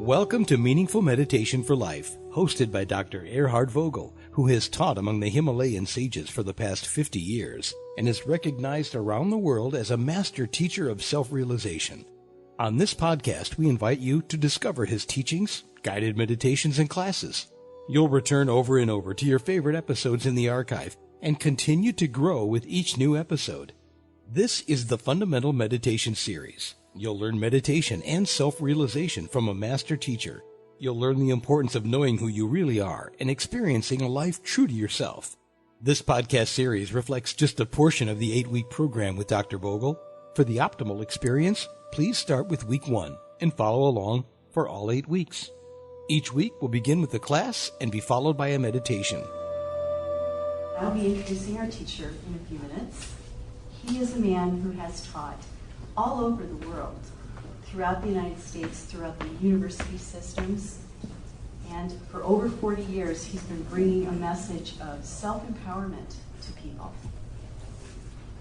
Welcome to Meaningful Meditation for Life, hosted by Dr. Erhard Vogel, who has taught among the Himalayan sages for the past 50 years and is recognized around the world as a master teacher of self-realization. On this podcast, we invite you to discover his teachings, guided meditations, and classes. You'll return over and over to your favorite episodes in the archive and continue to grow with each new episode. This is the Fundamental Meditation Series. You'll learn meditation and self-realization from a master teacher. You'll learn the importance of knowing who you really are and experiencing a life true to yourself. This podcast series reflects just a portion of the 8-week program with Dr. Vogel. For the optimal experience, please start with week 1 and follow along for all 8 weeks. Each week will begin with a class and be followed by a meditation. I'll be introducing our teacher in a few minutes. He is a man who has taught all over the world, throughout the United States, throughout the university systems, and for over 40 years he's been bringing a message of self-empowerment to people.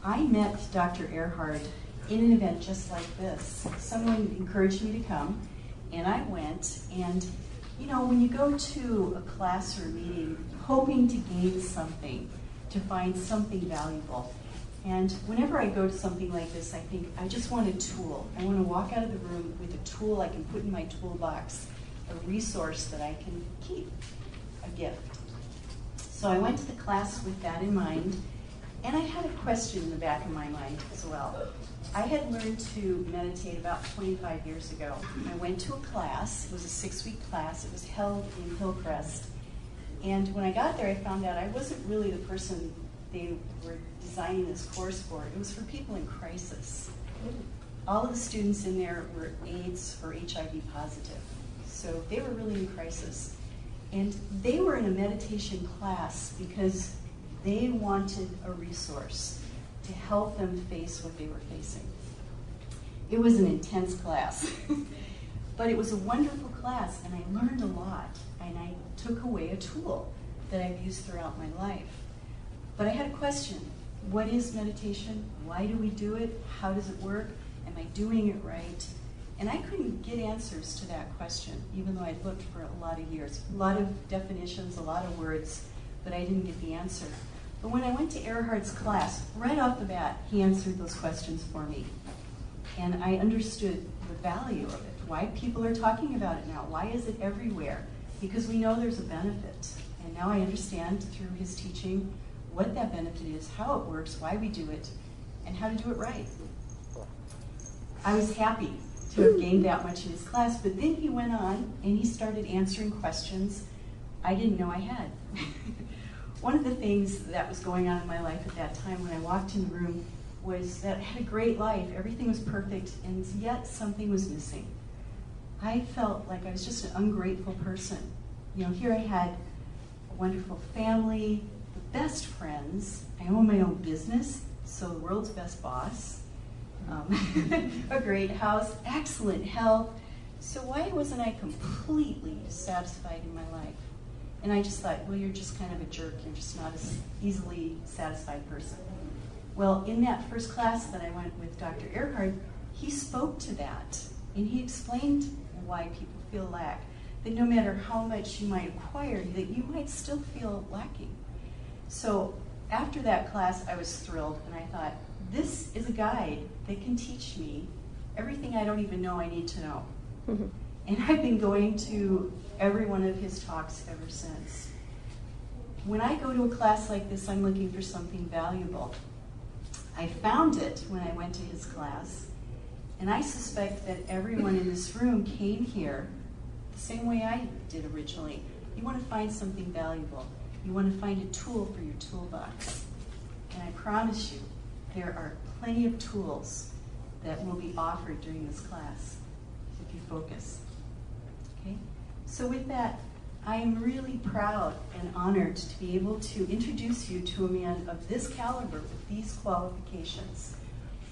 I met Dr. Erhard in an event just like this. Someone encouraged me to come, and I went, and you know, when you go to a class or a meeting hoping to gain something, to find something valuable, and whenever I go to something like this, I think, I just want a tool. I want to walk out of the room with a tool I can put in my toolbox, a resource that I can keep, a gift. So I went to the class with that in mind, and I had a question in the back of my mind as well. I had learned to meditate about 25 years ago. I went to a class. It was a 6-week class. It was held in Hillcrest. And when I got there, I found out I wasn't really the person they were designing this course for. It was for people in crisis. All of the students in there were AIDS or HIV positive. So they were really in crisis. And they were in a meditation class because they wanted a resource to help them face what they were facing. It was an intense class, but it was a wonderful class, and I learned a lot, and I took away a tool that I've used throughout my life. But I had a question. What is meditation? Why do we do it? How does it work? Am I doing it right? And I couldn't get answers to that question, even though I'd looked for a lot of years. A lot of definitions, a lot of words, but I didn't get the answer. But when I went to Erhard's class, right off the bat, he answered those questions for me. And I understood the value of it, why people are talking about it now. Why is it everywhere? Because we know there's a benefit. And now I understand through his teaching what that benefit is, how it works, why we do it, and how to do it right. I was happy to have gained that much in his class, but then he went on and he started answering questions I didn't know I had. One of the things that was going on in my life at that time when I walked in the room was that I had a great life, everything was perfect, and yet something was missing. I felt like I was just an ungrateful person. You know, here I had a wonderful family, the best friends, I own my own business, so the world's best boss, a great house, excellent health. So why wasn't I completely satisfied in my life? And I just thought, well, you're just kind of a jerk. You're just not an easily satisfied person. Well, in that first class that I went with Dr. Erhard, he spoke to that. And he explained why people feel lack. That no matter how much you might acquire, that you might still feel lacking. So after that class, I was thrilled. And I thought, this is a guide that can teach me everything I don't even know I need to know. Mm-hmm. And I've been going to every one of his talks ever since. When I go to a class like this, I'm looking for something valuable. I found it when I went to his class, and I suspect that everyone in this room came here the same way I did originally. You want to find something valuable. You want to find a tool for your toolbox. And I promise you, there are plenty of tools that will be offered during this class if you focus. Okay? So with that, I am really proud and honored to be able to introduce you to a man of this caliber with these qualifications.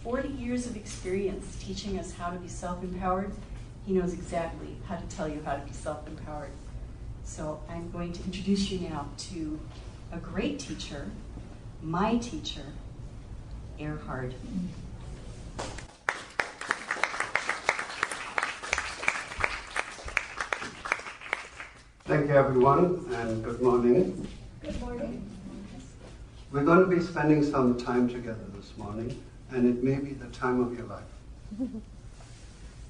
40 years of experience teaching us how to be self-empowered. He knows exactly how to tell you how to be self-empowered. So I'm going to introduce you now to a great teacher, my teacher, Erhard. Thank you, everyone, and good morning. Good morning. We're going to be spending some time together this morning, and it may be the time of your life.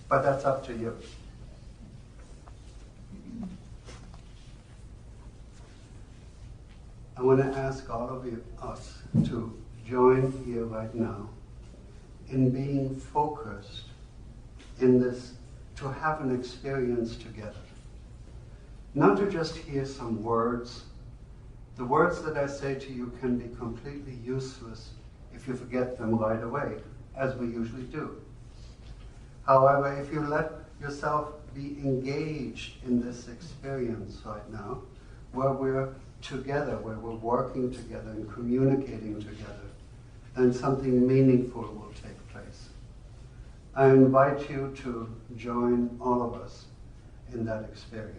But that's up to you. I want to ask all of us to join here right now in being focused in this, to have an experience together. Not to just hear some words. The words that I say to you can be completely useless if you forget them right away, as we usually do. However, if you let yourself be engaged in this experience right now, where we're together, where we're working together and communicating together, then something meaningful will take place. I invite you to join all of us in that experience.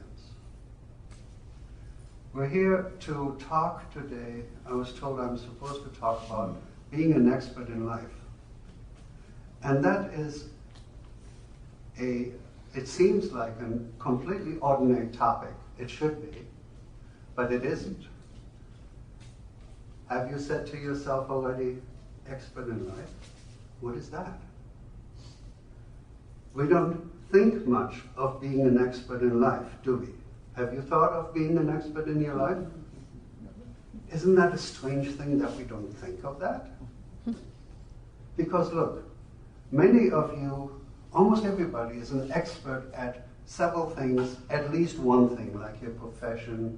We're here to talk today. I was told I'm supposed to talk about being an expert in life. And that is it seems like a completely ordinary topic. It should be, but it isn't. Have you said to yourself already, expert in life? What is that? We don't think much of being an expert in life, do we? Have you thought of being an expert in your life? Isn't that a strange thing that we don't think of that? Because look, many of you, almost everybody is an expert at several things, at least one thing, like your profession,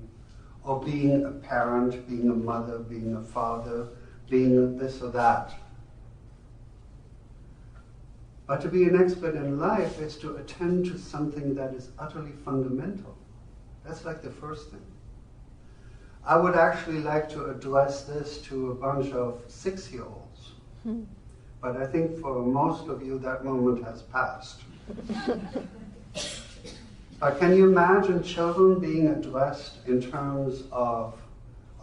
or being a parent, being a mother, being a father, being this or that. But to be an expert in life is to attend to something that is utterly fundamental. That's like the first thing. I would actually like to address this to a bunch of 6-year-olds. But I think for most of you that moment has passed. But can you imagine children being addressed in terms of,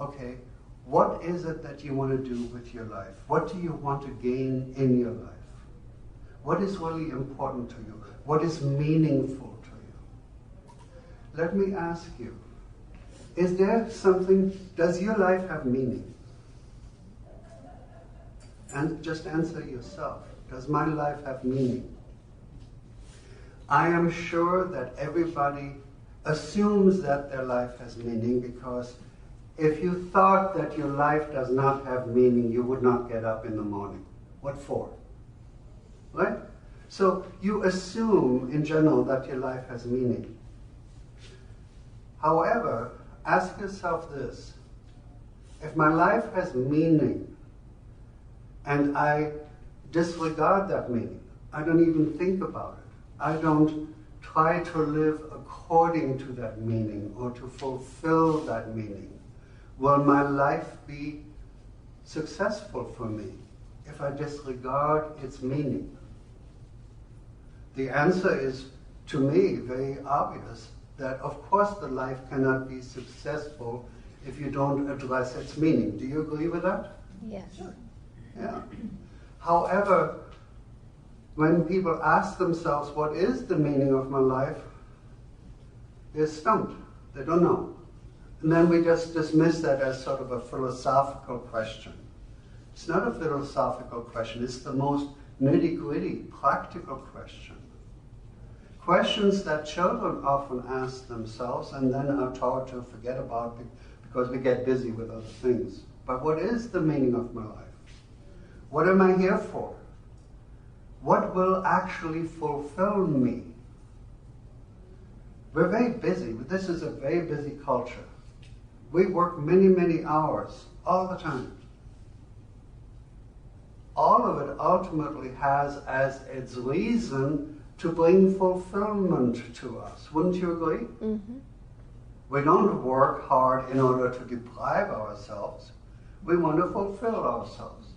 okay, what is it that you want to do with your life? What do you want to gain in your life? What is really important to you? What is meaningful to you? Let me ask you, is there something, does your life have meaning? And just answer yourself, does my life have meaning? I am sure that everybody assumes that their life has meaning, because if you thought that your life does not have meaning, you would not get up in the morning. What for? Right? So you assume in general that your life has meaning. However, ask yourself this: if my life has meaning and I disregard that meaning, I don't even think about it, I don't try to live according to that meaning or to fulfill that meaning, will my life be successful for me if I disregard its meaning? The answer is, to me, very obvious, that of course the life cannot be successful if you don't address its meaning. Do you agree with that? Yes. Yeah. However, when people ask themselves, what is the meaning of my life? They're stumped. They don't know. And then we just dismiss that as sort of a philosophical question. It's not a philosophical question. It's the most nitty-gritty, practical question. Questions that children often ask themselves and then are taught to forget about because we get busy with other things. But what is the meaning of my life? What am I here for? What will actually fulfill me? We're very busy. This is a very busy culture. We work many, many hours all the time. All of it ultimately has as its reason to bring fulfillment to us. Wouldn't you agree? Mm-hmm. We don't work hard in order to deprive ourselves. We want to fulfill ourselves.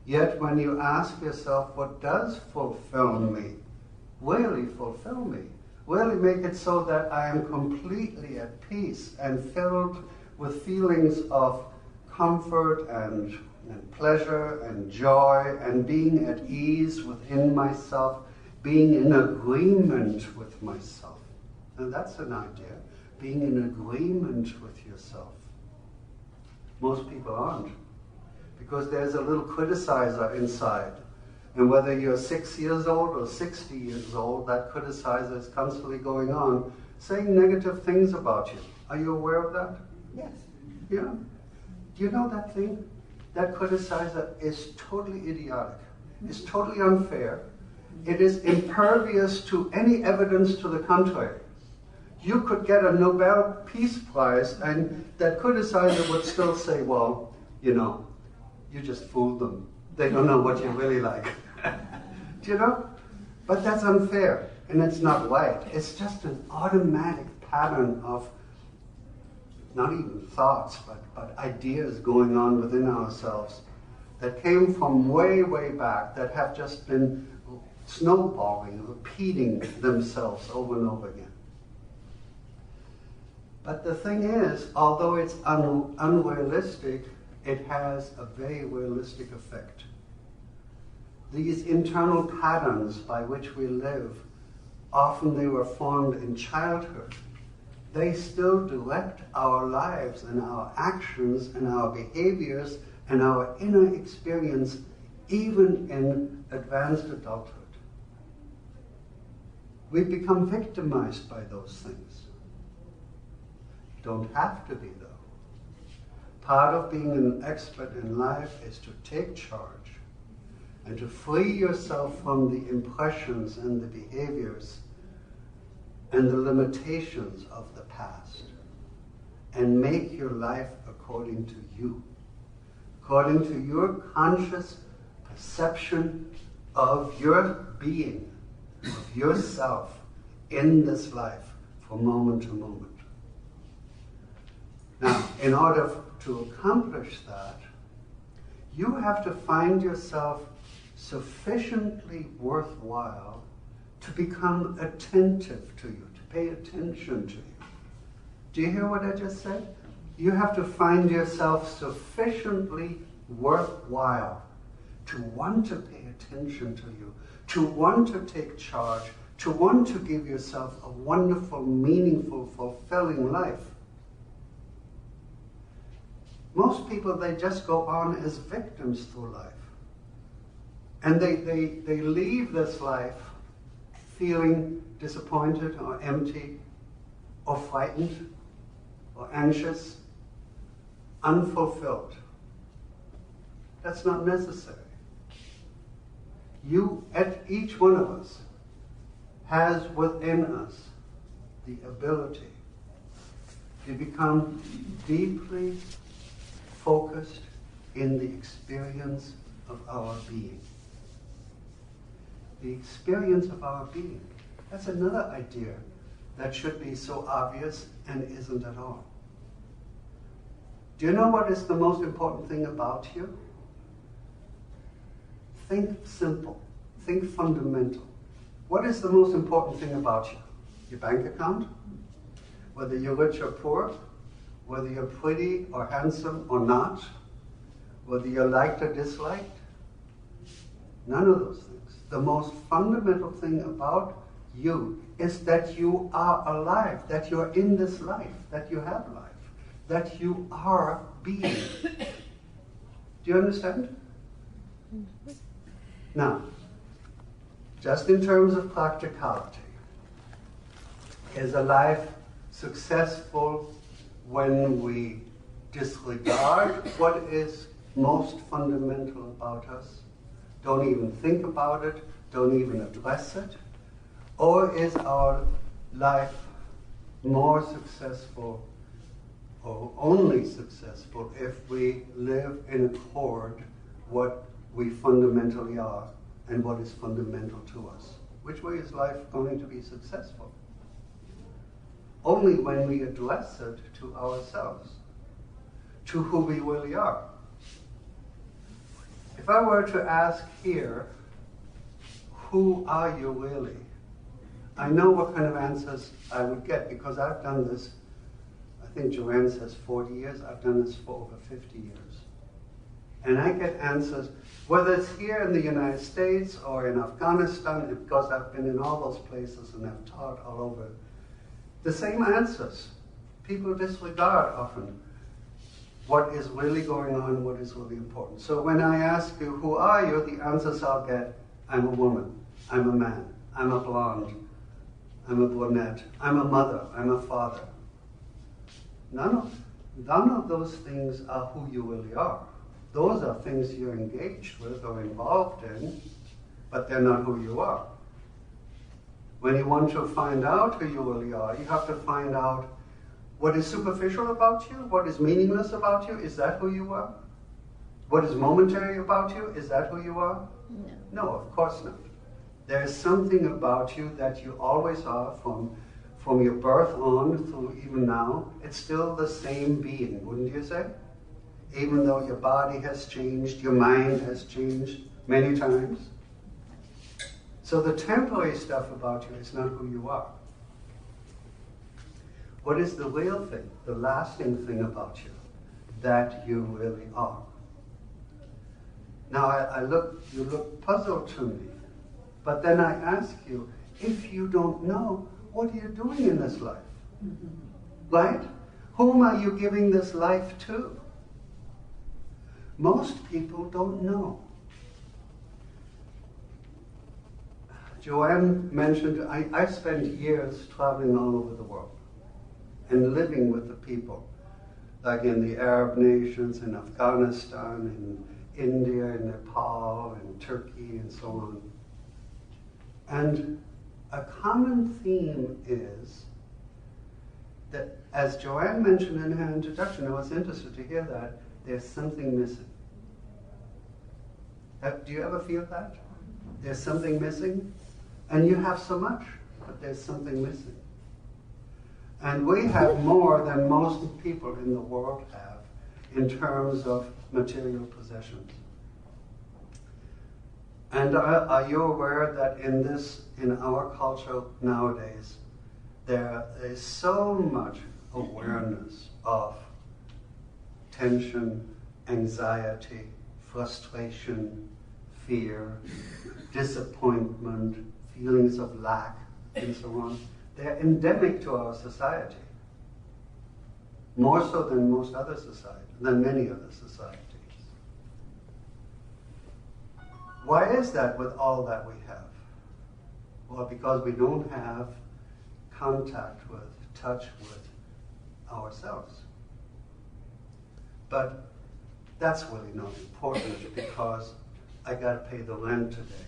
Yet when you ask yourself, what does fulfill me? Really fulfill me? Really make it so that I am completely at peace and filled with feelings of comfort and pleasure and joy and being at ease within myself, being in agreement with myself. And that's an idea. being in agreement with yourself. Most people aren't, because there's a little criticizer inside. And whether you're 6 years old or 60 years old, that criticizer is constantly going on, saying negative things about you. Are you aware of that? Yes. Yeah. Do you know that thing? That criticizer is totally idiotic. It's totally unfair. It is impervious to any evidence to the contrary. You could get a Nobel Peace Prize and that criticizer would still say, well, you know, you just fooled them. They don't know what you really like. Do you know? But that's unfair, and it's not right. It's just an automatic pattern of not even thoughts, but ideas going on within ourselves that came from way, way back, that have just been snowballing, repeating themselves over and over again. But the thing is, although it's unrealistic, it has a very realistic effect. These internal patterns by which we live, often they were formed in childhood. They still direct our lives and our actions and our behaviors and our inner experience, even in advanced adulthood. We become victimized by those things. Don't have to be, though. Part of being an expert in life is to take charge and to free yourself from the impressions and the behaviors and the limitations of the past, and make your life according to you, according to your conscious perception of your being, of yourself in this life from moment to moment. Now, in order to accomplish that, you have to find yourself sufficiently worthwhile to become attentive to you, to pay attention to you. Do you hear what I just said? You have to find yourself sufficiently worthwhile to want to pay attention to you, to want to take charge, to want to give yourself a wonderful, meaningful, fulfilling life. Most people, they just go on as victims through life. And they leave this life feeling disappointed or empty or frightened or anxious, unfulfilled. That's not necessary. Each one of us has within us the ability to become deeply focused in the experience of our being. The experience of our being. That's another idea that should be so obvious and isn't at all. Do you know what is the most important thing about you? Think simple. Think fundamental. What is the most important thing about you? Your bank account? Whether you're rich or poor? Whether you're pretty or handsome or not? Whether you're liked or disliked? None of those things. The most fundamental thing about you is that you are alive, that you're in this life, that you have life, that you are being. Do you understand? Now, just in terms of practicality, is a life successful when we disregard what is most fundamental about us, don't even think about it, don't even address it? Or is our life more successful or only successful if we live in accord what we fundamentally are and what is fundamental to us? Which way is life going to be successful? Only when we address it to ourselves, to who we really are. If I were to ask here, who are you really? I know what kind of answers I would get because I've done this, I think Joanne says 40 years, I've done this for over 50 years. And I get answers, whether it's here in the United States or in Afghanistan, because I've been in all those places and I've taught all over, the same answers. people disregard often what is really going on, what is really important. So when I ask you, who are you? The answers I'll get, I'm a woman, I'm a man, I'm a blonde, I'm a brunette, I'm a mother, I'm a father. None of those things are who you really are. Those are things you're engaged with or involved in, but they're not who you are. When you want to find out who you really are, you have to find out what is superficial about you, what is meaningless about you. Is that who you are? What is momentary about you? Is that who you are? No, of course not. There is something about you that you always are from your birth on through even now. It's still the same being, wouldn't you say? Even though your body has changed, your mind has changed many times. So the temporary stuff about you is not who you are. What is the real thing, the lasting thing about you, that you really are? Now you look puzzled to me, but then I ask you, if you don't know, what are you doing in this life? Right? Whom are you giving this life to? Most people don't know. Joanne mentioned, I spent years traveling all over the world and living with the people, like in the Arab nations, in Afghanistan, in India, in Nepal, in Turkey, and so on. And a common theme is that, as Joanne mentioned in her introduction, I was interested to hear that, there's something missing. Do you ever feel that? There's something missing? And you have so much, but there's something missing. And we have more than most people in the world have in terms of material possessions. And are you aware that in our culture nowadays, there is so much awareness of tension, anxiety, frustration, fear, disappointment, feelings of lack, and so on. They're endemic to our society, more so than most other societies, than many other societies. Why is that with all that we have? Well, because we don't have contact with, touch with ourselves. But that's really not important because I got to pay the rent today.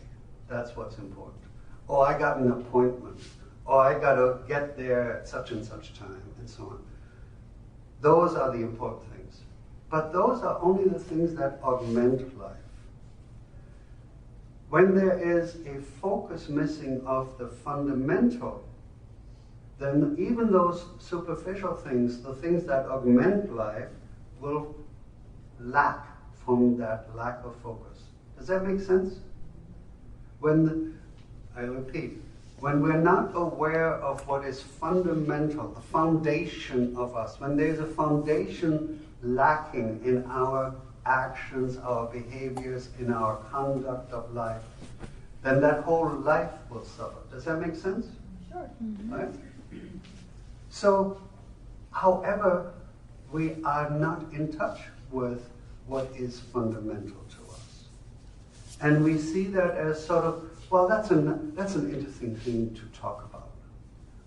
That's what's important. Or I got an appointment. Or I got to get there at such and such time, and so on. Those are the important things. But those are only the things that augment life. When there is a focus missing of the fundamental, then even those superficial things, the things that augment life, will lack from that lack of focus. Does that make sense? I repeat, when we're not aware of what is fundamental, the foundation of us, when there's a foundation lacking in our actions, our behaviors, in our conduct of life, then that whole life will suffer. Does that make sense? Sure. Mm-hmm. Right? So, however, we are not in touch with what is fundamental to us. And we see that as sort of, well, that's an interesting thing to talk about.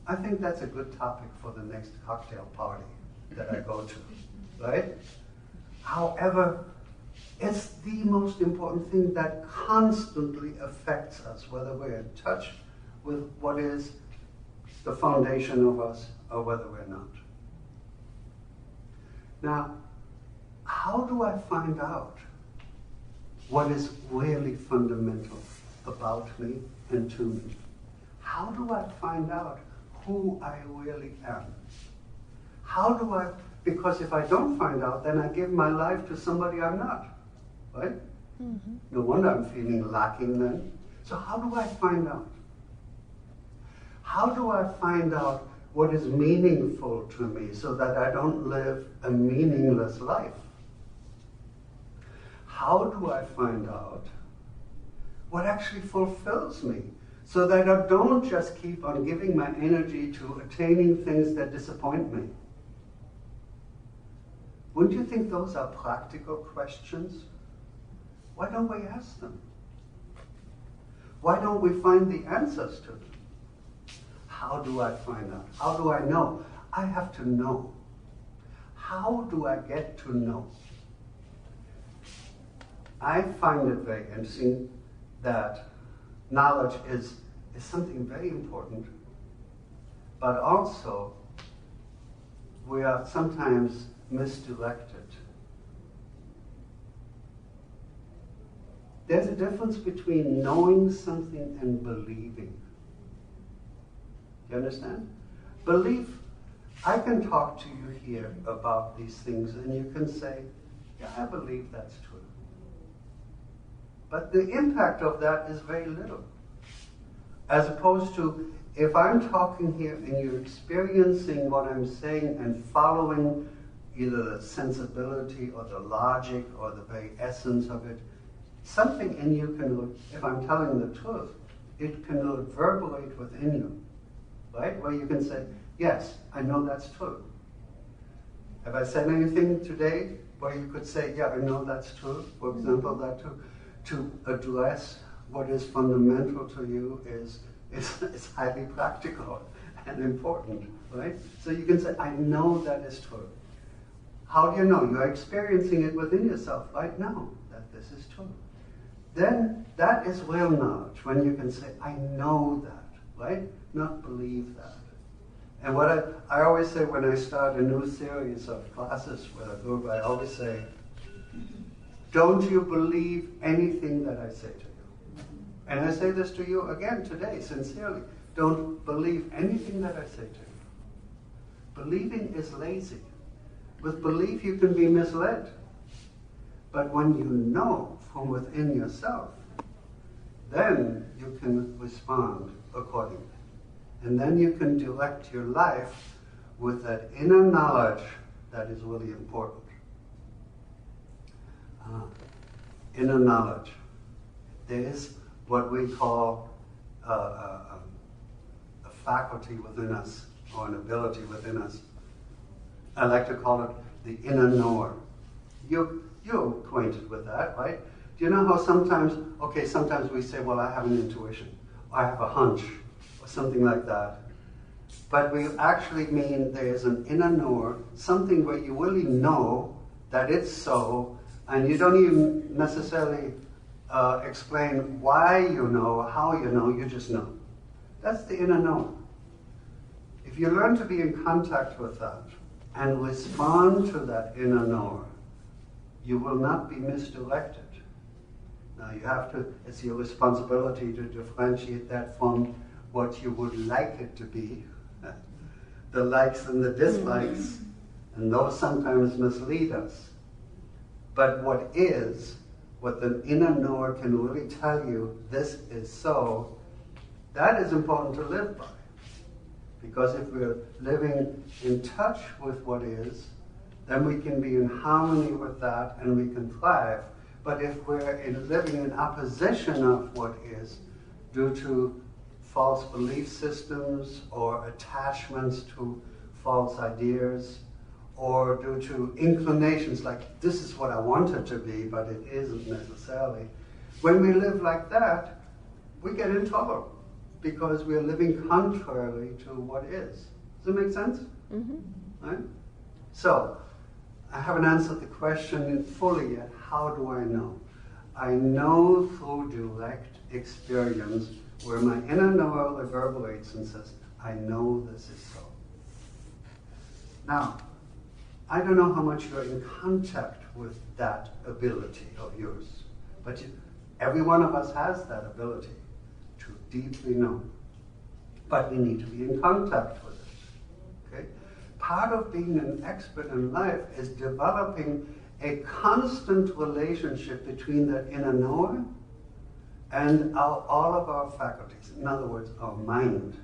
I think that's a good topic for the next cocktail party that I go to, right? However, it's the most important thing that constantly affects us, whether we're in touch with what is the foundation of us or whether we're not. Now, how do I find out what is really fundamental about me and to me? How do I find out who I really am? Because if I don't find out, then I give my life to somebody I'm not, right? Mm-hmm. No wonder I'm feeling lacking then. So how do I find out? How do I find out what is meaningful to me so that I don't live a meaningless life? How do I find out what actually fulfills me so that I don't just keep on giving my energy to attaining things that disappoint me? Wouldn't you think those are practical questions? Why don't we ask them? Why don't we find the answers to them? How do I find out? How do I know? I have to know. How do I get to know? I find it very interesting that knowledge is something very important, but also we are sometimes misdirected. There's a difference between knowing something and believing. You understand? Belief, I can talk to you here about these things and you can say, yeah, I believe that's true. But the impact of that is very little. As opposed to, if I'm talking here and you're experiencing what I'm saying and following either the sensibility or the logic or the very essence of it, something in you can, if I'm telling the truth, it can reverberate within you, right? Where you can say, yes, I know that's true. Have I said anything today where you could say, yeah, I know that's true? For example, that to address what is fundamental to you is highly practical and important, right? So you can say, I know that is true. How do you know? You're experiencing it within yourself right now, that this is true. Then that is real knowledge, when you can say, I know that, right? Not believe that. And what I always say when I start a new series of classes with a group, I always say, don't you believe anything that I say to you? And I say this to you again today, sincerely. Don't believe anything that I say to you. Believing is lazy. With belief you can be misled. But when you know from within yourself, then you can respond accordingly. And then you can direct your life with that inner knowledge that is really important. Inner knowledge. There is what we call a faculty within us, or an ability within us. I like to call it the inner knower. You're acquainted with that, right? Do you know how sometimes we say, well, I have an intuition, or I have a hunch, or something like that. But we actually mean there's an inner knower, something where you really know that it's so, and you don't even necessarily explain why you know, or how you know, you just know. That's the inner knower. If you learn to be in contact with that and respond to that inner knower, you will not be misdirected. Now you have to, it's your responsibility to differentiate that from what you would like it to be, the likes and the dislikes, and those sometimes mislead us. But what the inner knower can really tell you, this is so, that is important to live by. Because if we're living in touch with what is, then we can be in harmony with that and we can thrive. But if we're living in opposition of what is, due to false belief systems or attachments to false ideas, or due to inclinations like, this is what I want it to be, but it isn't necessarily. When we live like that, we get in trouble because we're living contrary to what is. Does it make sense? Mm-hmm. Right? So, I haven't answered the question fully yet. How do I know? I know through direct experience where my inner knower reverberates and says, I know this is so. Now, I don't know how much you're in contact with that ability of yours, but every one of us has that ability to deeply know. But we need to be in contact with it. Okay? Part of being an expert in life is developing a constant relationship between that inner knower and all of our faculties. In other words, our mind.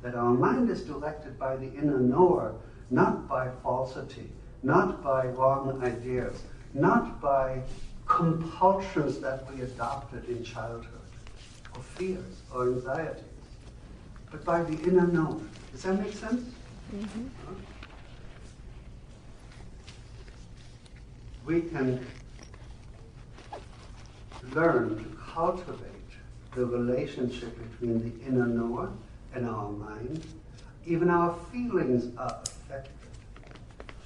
That our mind is directed by the inner knower, not by falsity, not by wrong ideas, not by compulsions that we adopted in childhood, or fears, or anxieties, but by the inner knower. Does that make sense? Mm-hmm. we can learn to cultivate the relationship between the inner knower and our mind. Even our feelings are affected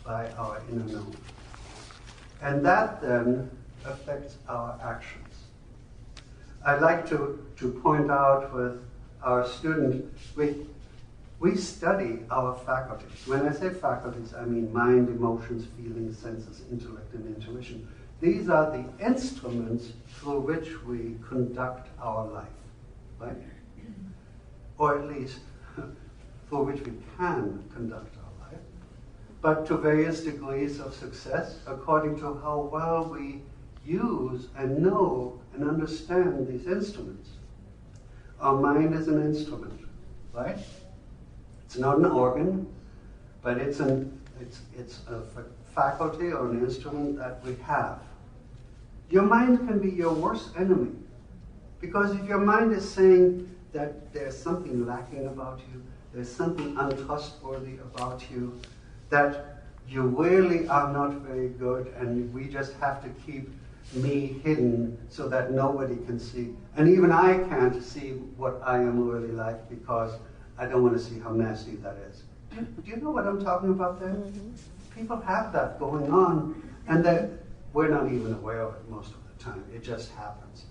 by our inner knower. And that then affects our actions. I'd like to point out with our students, we study our faculties. When I say faculties, I mean mind, emotions, feelings, senses, intellect, and intuition. These are the instruments through which we conduct our life, right? Or at least through which we can conduct our life, but to various degrees of success according to how well we use and know and understand these instruments. Our mind is an instrument, right? It's not an organ, but it's a faculty or an instrument that we have. Your mind can be your worst enemy, because if your mind is saying that there's something lacking about you, there's something untrustworthy about you, that you really are not very good, and we just have to keep me hidden so that nobody can see. And even I can't see what I am really like because I don't want to see how nasty that is. Do you know what I'm talking about there? Mm-hmm. People have that going on, and that we're not even aware of it most of the time. It just happens.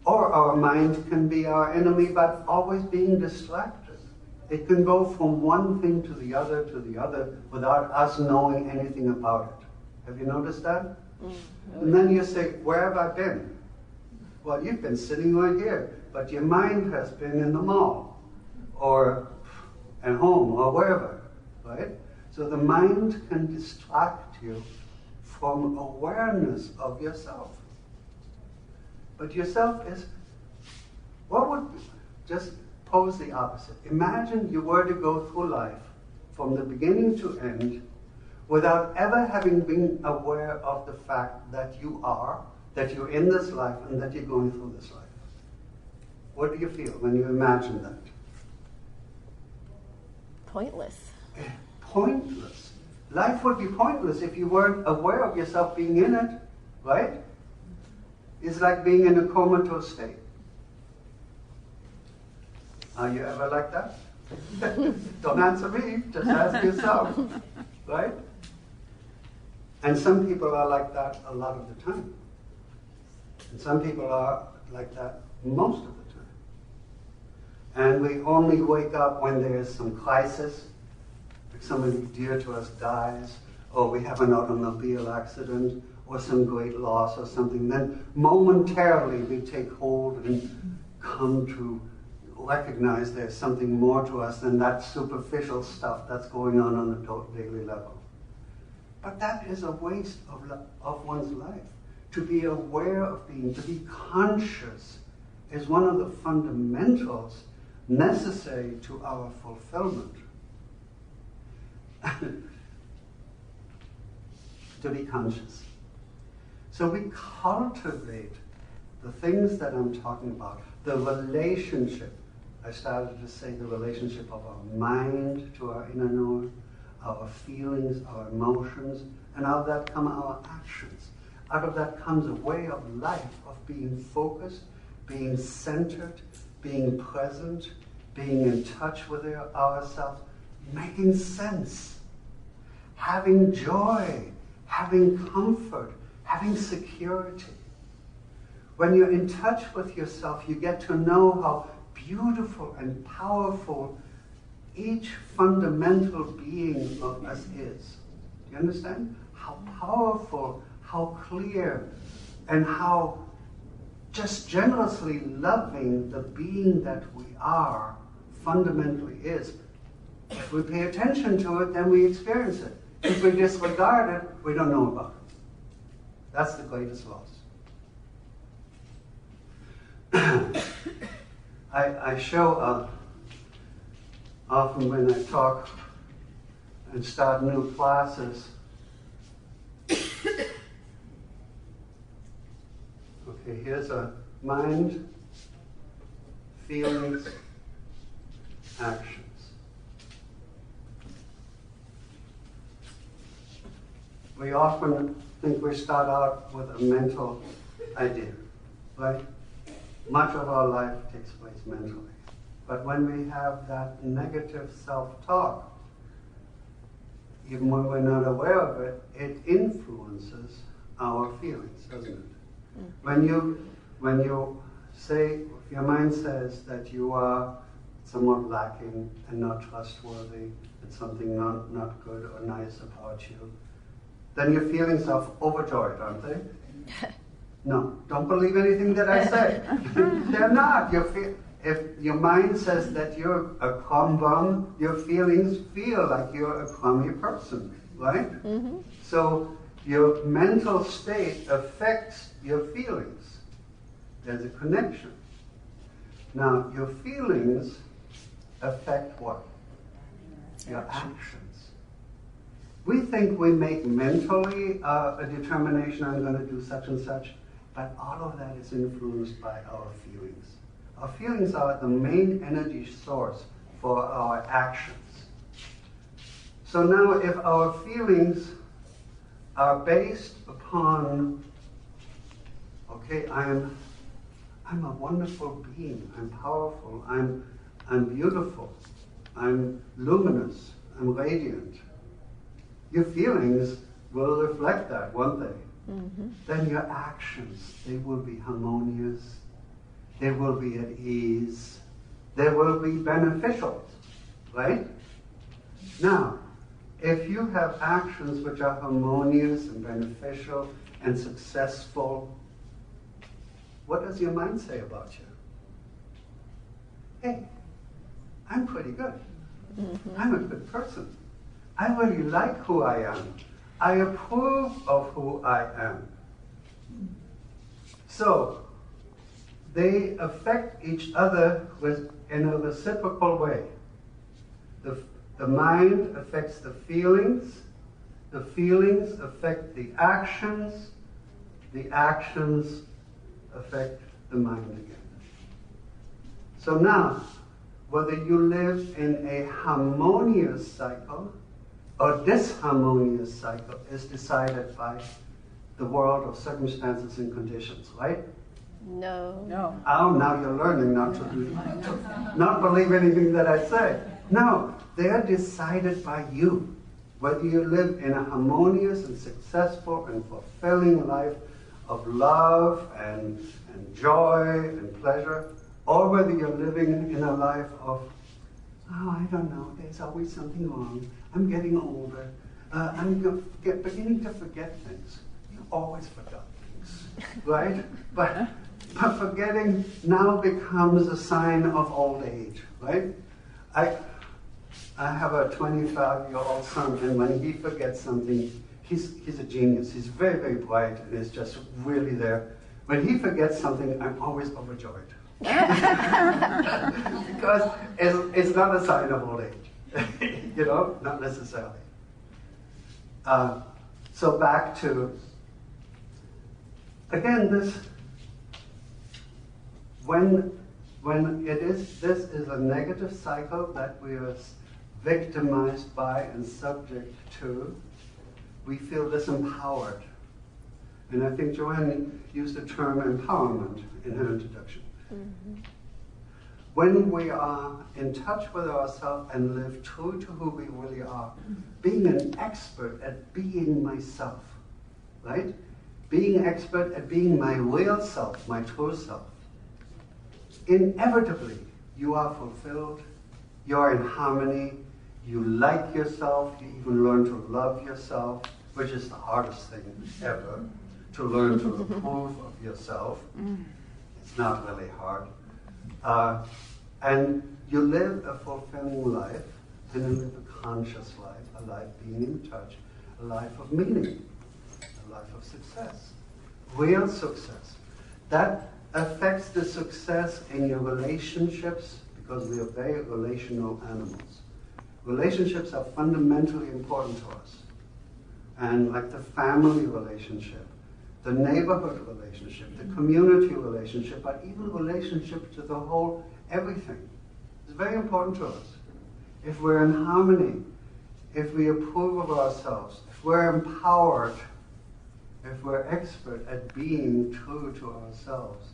Or our mind can be our enemy, but always being distracted. It can go from one thing to the other without us knowing anything about it. Have you noticed that? Mm-hmm. And then you say, where have I been? Well, you've been sitting right here, but your mind has been in the mall, or at home, or wherever, right? So the mind can distract you from awareness of yourself. But yourself is, just pose the opposite. Imagine you were to go through life from the beginning to end without ever having been aware of the fact that you're in this life and that you're going through this life. What do you feel when you imagine that? Pointless. Pointless. Life would be pointless if you weren't aware of yourself being in it, right? It's like being in a comatose state. Are you ever like that? Don't answer me, just ask yourself, right? And some people are like that a lot of the time. And some people are like that most of the time. And we only wake up when there's some crisis, like somebody dear to us dies, or we have an automobile accident, or some great loss or something. Then momentarily we take hold and come to recognize there's something more to us than that superficial stuff that's going on a daily level. But that is a waste of one's life. To be aware of being, to be conscious, is one of the fundamentals necessary to our fulfillment. To be conscious. So we cultivate the things that I'm talking about, the relationship. I started to say the relationship of our mind to our inner knower, our feelings, our emotions, and out of that come our actions. Out of that comes a way of life, of being focused, being centered, being present, being in touch with ourselves, making sense, having joy, having comfort, having security. When you're in touch with yourself, you get to know how beautiful and powerful each fundamental being of us is. Do you understand? How powerful, how clear, and how just generously loving the being that we are fundamentally is. If we pay attention to it, then we experience it. If we disregard it, we don't know about it. That's the greatest loss. I show often when I talk and start new classes. Okay, here's a mind, feelings, actions. We often think we start out with a mental idea, right? Much of our life takes place mentally. But when we have that negative self-talk, even when we're not aware of it, it influences our feelings, doesn't it? When you say, if your mind says that you are somewhat lacking and not trustworthy, and something not good or nice about you, then your feelings are overjoyed, aren't they? No, don't believe anything that I say. They're not. If your mind says that you're a crumb bum, your feelings feel like you're a crummy person, right? Mm-hmm. So your mental state affects your feelings. There's a connection. Now, your feelings affect what? Your actions. We think we make mentally a determination, I'm going to do such and such, but all of that is influenced by our feelings. Our feelings are the main energy source for our actions. So now if our feelings are based upon, okay, I'm a wonderful being, I'm powerful, I'm beautiful, I'm luminous, I'm radiant. Your feelings will reflect that, won't they? Mm-hmm. Then your actions, they will be harmonious, they will be at ease, they will be beneficial, right? Now, if you have actions which are harmonious and beneficial and successful, what does your mind say about you? Hey, I'm pretty good. Mm-hmm. I'm a good person. I really like who I am. I approve of who I am. So, they affect each other in a reciprocal way. The mind affects the feelings affect the actions affect the mind again. So now, whether you live in a harmonious cycle or disharmonious cycle is decided by the world of circumstances and conditions, right? No. Oh, now you're learning not not believe anything that I say. No, they are decided by you. Whether you live in a harmonious and successful and fulfilling life of love and joy and pleasure, or whether you're living in a life of, oh, I don't know, there's always something wrong. I'm getting older. I'm beginning to forget things. You always forgot things, right? But forgetting now becomes a sign of old age, right? I have a 25-year-old son, and when he forgets something, he's a genius. He's very, very bright, and is just really there. When he forgets something, I'm always overjoyed. Because it's not a sign of old age. Not necessarily. So back to, again, this, when this is a negative cycle that we are victimized by and subject to, we feel disempowered. And I think Joanne used the term empowerment in her introduction. Mm-hmm. When we are in touch with ourselves and live true to who we really are, being an expert at being myself, right? Being expert at being my real self, my true self, inevitably you are fulfilled, you are in harmony, you like yourself, you even learn to love yourself, which is the hardest thing ever, to learn to approve of yourself. It's not really hard. And you live a fulfilling life, and you live a conscious life, a life being in touch, a life of meaning, a life of success, real success. That affects the success in your relationships, because we are very relational animals. Relationships are fundamentally important to us. And like the family relationship, the neighborhood relationship, the community relationship, but even relationship to the whole everything is very important to us. If we're in harmony, if we approve of ourselves, if we're empowered, if we're expert at being true to ourselves,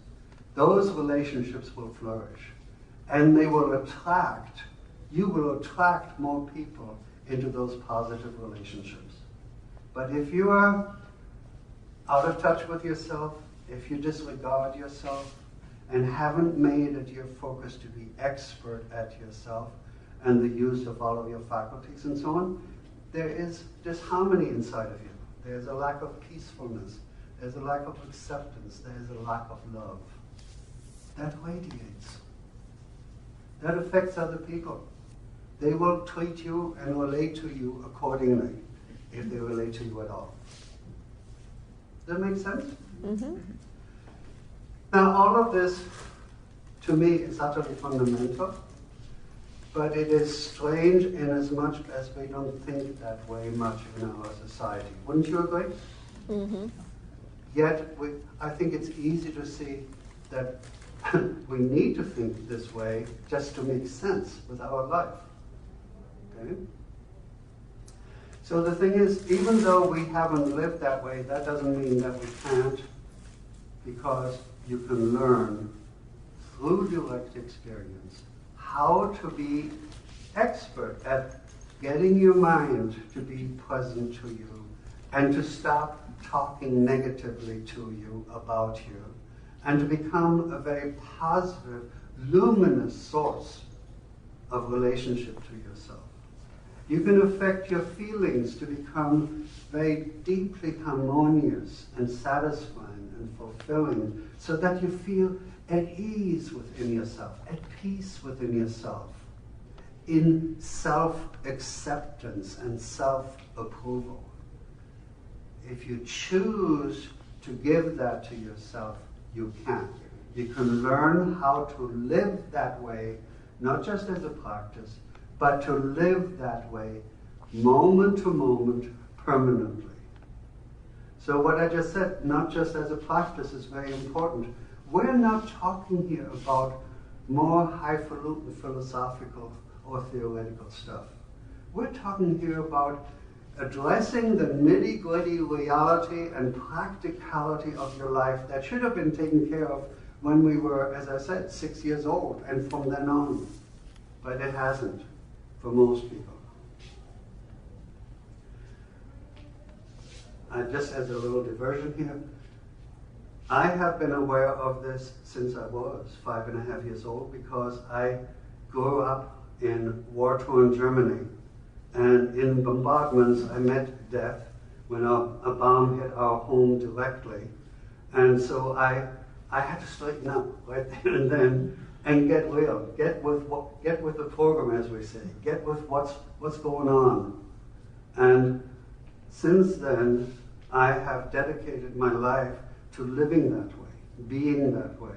those relationships will flourish. And they will attract, you will attract more people into those positive relationships. But if you are out of touch with yourself, if you disregard yourself, and haven't made it your focus to be expert at yourself and the use of all of your faculties and so on, there is disharmony inside of you. There's a lack of peacefulness. There's a lack of acceptance. There's a lack of love. That radiates. That affects other people. They will treat you and relate to you accordingly, if they relate to you at all. Does that make sense? Mm-hmm. Now, all of this, to me, is utterly fundamental, but it is strange in as much as we don't think that way much in our society. Wouldn't you agree? Mm-hmm. Yet, I think it's easy to see that we need to think this way just to make sense with our life. Okay? So the thing is, even though we haven't lived that way, that doesn't mean that we can't, because you can learn through direct experience how to be expert at getting your mind to be present to you and to stop talking negatively to you, about you, and to become a very positive, luminous source of relationship to yourself. You can affect your feelings to become very deeply harmonious and satisfying and fulfilling, so that you feel at ease within yourself, at peace within yourself, in self-acceptance and self-approval. If you choose to give that to yourself, you can. You can learn how to live that way, not just as a practice, but to live that way moment to moment, permanently. So what I just said, not just as a practice, is very important. We're not talking here about more highfalutin philosophical or theoretical stuff. We're talking here about addressing the nitty-gritty reality and practicality of your life that should have been taken care of when we were, as I said, 6 years old and from then on. But it hasn't for most people. Just as a little diversion here, I have been aware of this since I was 5.5 years old, because I grew up in war-torn Germany. And in bombardments, I met death when a bomb hit our home directly. And so I had to straighten up right there and then and get real. Get with the program, as we say. Get with what's going on. And since then, I have dedicated my life to living that way, being that way.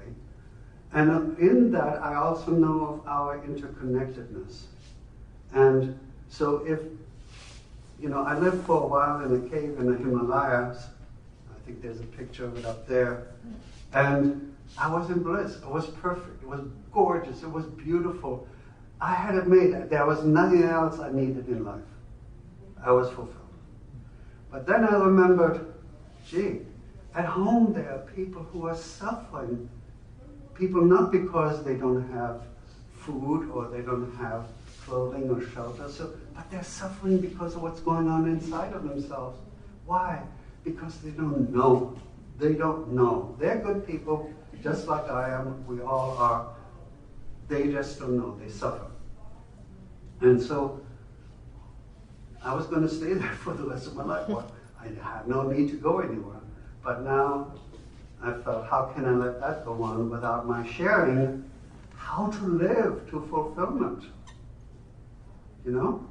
And in that, I also know of our interconnectedness. And so I lived for a while in a cave in the Himalayas. I think there's a picture of it up there. And I was in bliss. It was perfect. It was gorgeous. It was beautiful. I had it made. There was nothing else I needed in life. I was fulfilled. But then I remembered, at home there are people who are suffering. People not because they don't have food or they don't have clothing or shelter, but they're suffering because of what's going on inside of themselves. Why? Because they don't know. They don't know. They're good people, just like I am. We all are. They just don't know. They suffer. And so I was going to stay there for the rest of my life. Well, I had no need to go anywhere. But now I felt, how can I let that go on without my sharing how to live to fulfillment? You know?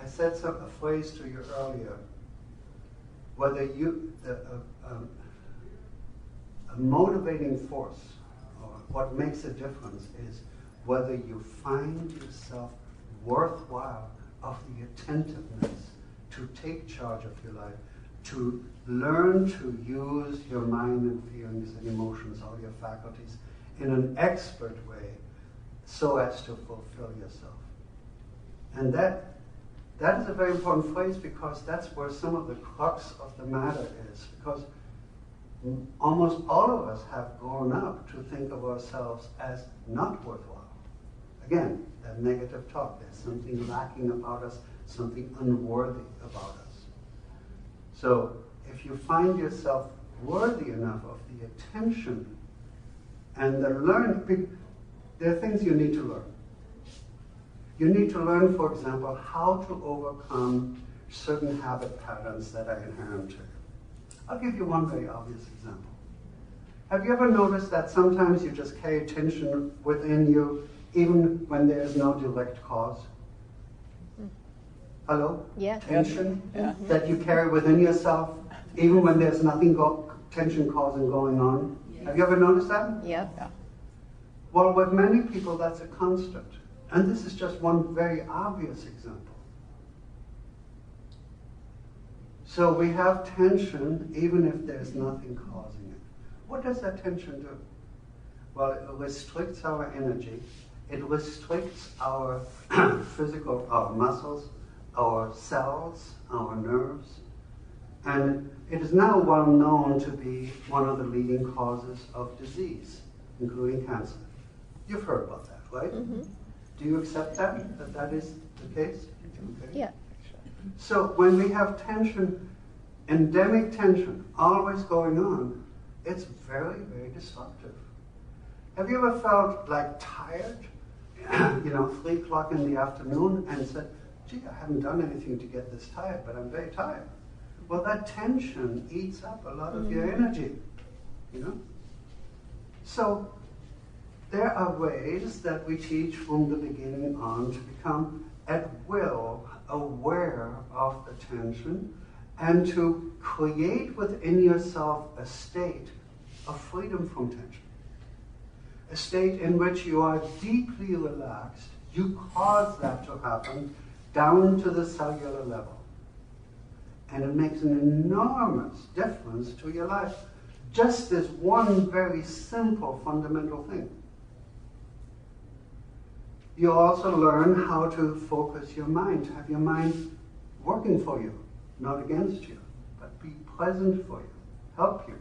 I said a phrase to you earlier. Whether a motivating force, or what makes a difference, is whether you find yourself worthwhile of the attentiveness to take charge of your life, to learn to use your mind and feelings and emotions, all your faculties, in an expert way, so as to fulfill yourself. And that That is a very important phrase because that's where some of the crux of the matter is. Because almost all of us have grown up to think of ourselves as not worthwhile. Again, that negative talk. There's something lacking about us, something unworthy about us. So if you find yourself worthy enough of the attention and the learning, there are things you need to learn. You need to learn, for example, how to overcome certain habit patterns that are inherent to you. I'll give you one very obvious example. Have you ever noticed that sometimes you just carry tension within you even when there is no direct cause? Hello? Yeah. Tension Yeah. that you carry within yourself even when there's nothing tension causing going on? Yes. Have you ever noticed that? Yep. Yeah. Well, with many people that's a constant. And this is just one very obvious example. So we have tension even if there's nothing causing it. What does that tension do? Well, it restricts our energy. It restricts our physical, our muscles, our cells, our nerves. And it is now well known to be one of the leading causes of disease, including cancer. You've heard about that, right? Mm-hmm. Do you accept that that is the case? Okay. Yeah. So when we have tension, endemic tension, always going on, it's very, very destructive. Have you ever felt like tired, 3 o'clock in the afternoon, and said, gee, I haven't done anything to get this tired, but I'm very tired. Well, that tension eats up a lot of your energy, So there are ways that we teach from the beginning on to become at will aware of the tension and to create within yourself a state of freedom from tension. A state in which you are deeply relaxed. You cause that to happen down to the cellular level. And it makes an enormous difference to your life. Just as one very simple fundamental thing. You also learn how to focus your mind, to have your mind working for you, not against you, but be present for you, help you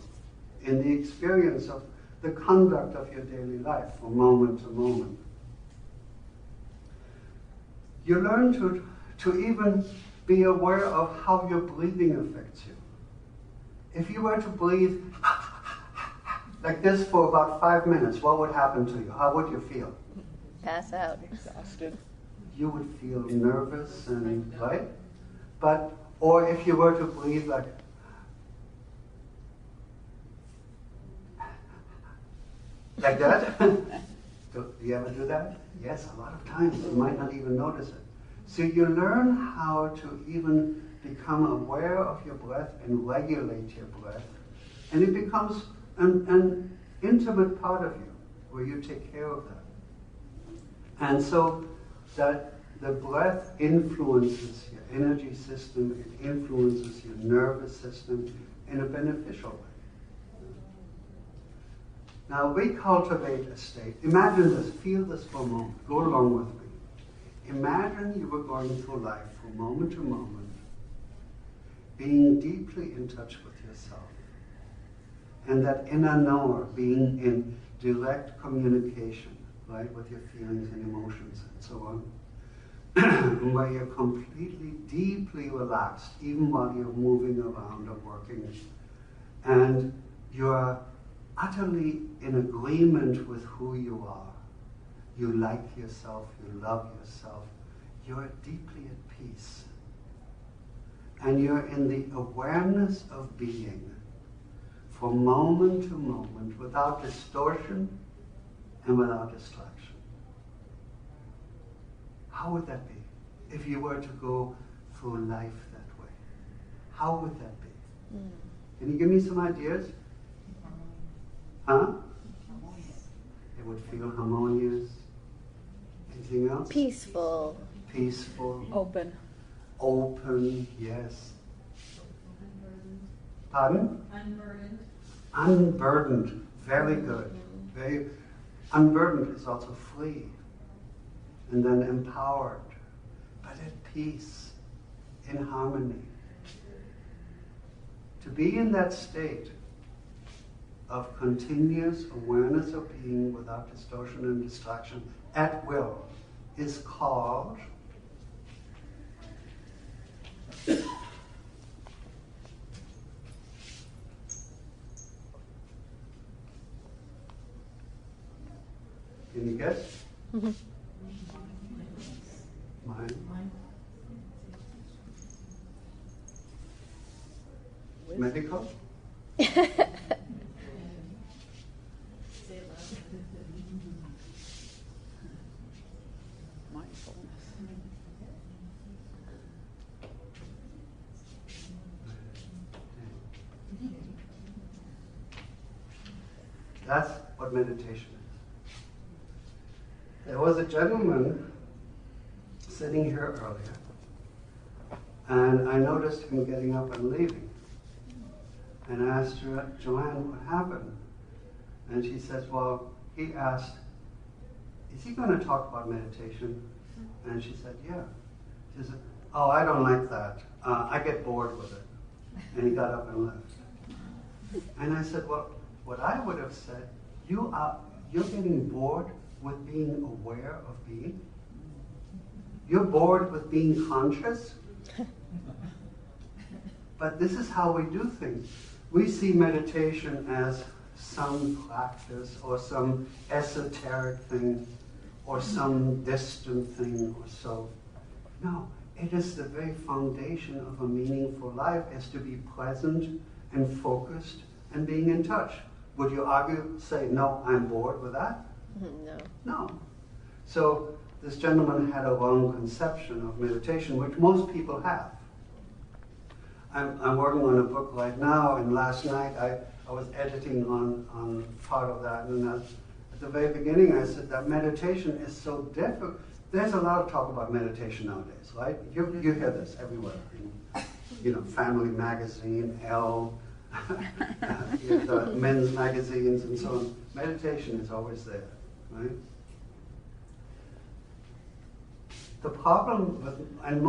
in the experience of the conduct of your daily life from moment to moment. You learn to even be aware of how your breathing affects you. If you were to breathe like this for about 5 minutes, what would happen to you? How would you feel? Pass out. Exhausted. You would feel nervous and right? Or if you were to breathe like that, do you ever do that? Yes, a lot of times. You might not even notice it. So you learn how to even become aware of your breath and regulate your breath. And it becomes an intimate part of you where you take care of that. And so that the breath influences your energy system, it influences your nervous system in a beneficial way. Now we cultivate a state. Imagine this, feel this for a moment, go along with me. Imagine you were going through life from moment to moment, being deeply in touch with yourself. And that inner knower being in direct communication, right, with your feelings and emotions and so on, where you're completely, deeply relaxed, even while you're moving around or working. And you're utterly in agreement with who you are. You like yourself, you love yourself, you're deeply at peace. And you're in the awareness of being from moment to moment without distortion and without distraction. How would that be if you were to go through life that way? How would that be? Can you give me some ideas? Huh? It would feel harmonious. Anything else? Peaceful. Peaceful. Open. Open, yes. Pardon? Unburdened. Unburdened. Very good. Very unburdened is also free. And then empowered. But at peace. in harmony. To be in that state of continuous awareness of being without distortion and distraction at will is called can you guess? Mind. Medical? That's what meditation is. There was a gentleman sitting here earlier, and I noticed him getting up and leaving. And I asked her, Joanne, what happened? And she says, well, he asked, is he going to talk about meditation? And she said, yeah. She said, oh, I don't like that. I get bored with it. And he got up and left. And I said, well, what I would have said, you're getting bored with being aware of being? You're bored with being conscious? But this is how we do things. We see meditation as some practice or some esoteric thing or some distant thing or so. No, it is the very foundation of a meaningful life, is to be present and focused and being in touch. Would you say, no, I'm bored with that? No. No. So this gentleman had a wrong conception of meditation, which most people have. I'm working on a book right now, and last night I was editing on part of that, and at the very beginning I said that meditation is so difficult. There's a lot of talk about meditation nowadays, right? You hear this everywhere. Family Magazine, Elle, the men's magazines and so on. Meditation is always there, right? The problem with, and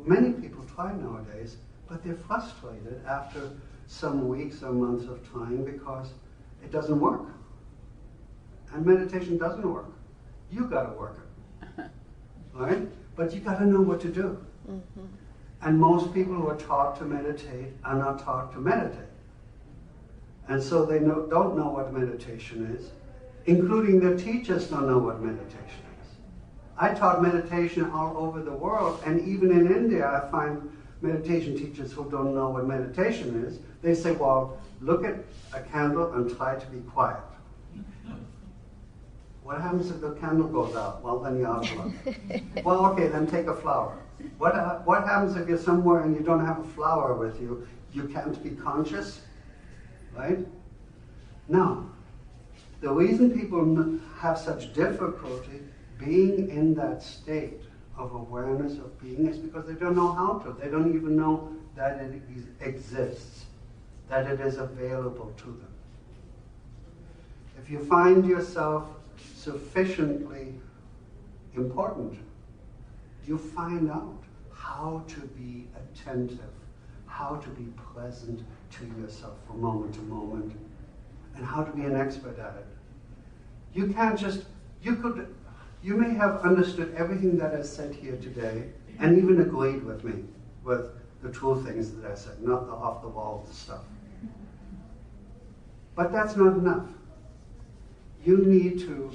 many people try nowadays, but they're frustrated after some weeks or months of trying because it doesn't work. And meditation doesn't work. You gotta work it, right? But you gotta know what to do. Mm-hmm. And most people who are taught to meditate are not taught to meditate. And so they don't know what meditation is, including their teachers don't know what meditation is. I taught meditation all over the world, and even in India I find meditation teachers who don't know what meditation is. They say, well, look at a candle and try to be quiet. What happens if the candle goes out? Well, then you're out of luck. Well, okay, then take a flower. What happens if you're somewhere and you don't have a flower with you? You can't be conscious, right? Now, the reason people have such difficulty being in that state of awareness of being is because they don't know how to. They don't even know that it exists, that it is available to them. If you find yourself sufficiently important, you find out how to be attentive, how to be present to yourself from moment to moment, and how to be an expert at it. You can't just, you may have understood everything that I said here today, and even agreed with me, with the true things that I said, not the off-the-wall stuff. But that's not enough. You need to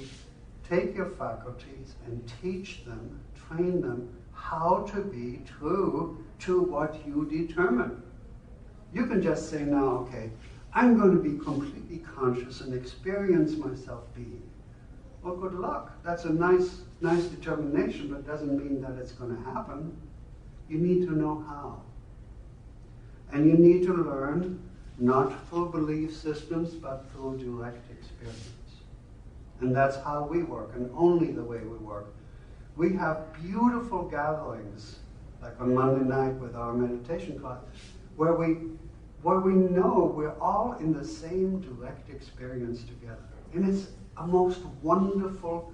take your faculties and teach them, train them, how to be true to what you determine. You can just say now, okay, I'm going to be completely conscious and experience myself being. Well, good luck. That's a nice determination, but doesn't mean that it's going to happen. You need to know how. And you need to learn not through belief systems, but through direct experience. And that's how we work, and only the way we work. We have beautiful gatherings, like on Monday night with our meditation class, where we know we're all in the same direct experience together. And it's a most wonderful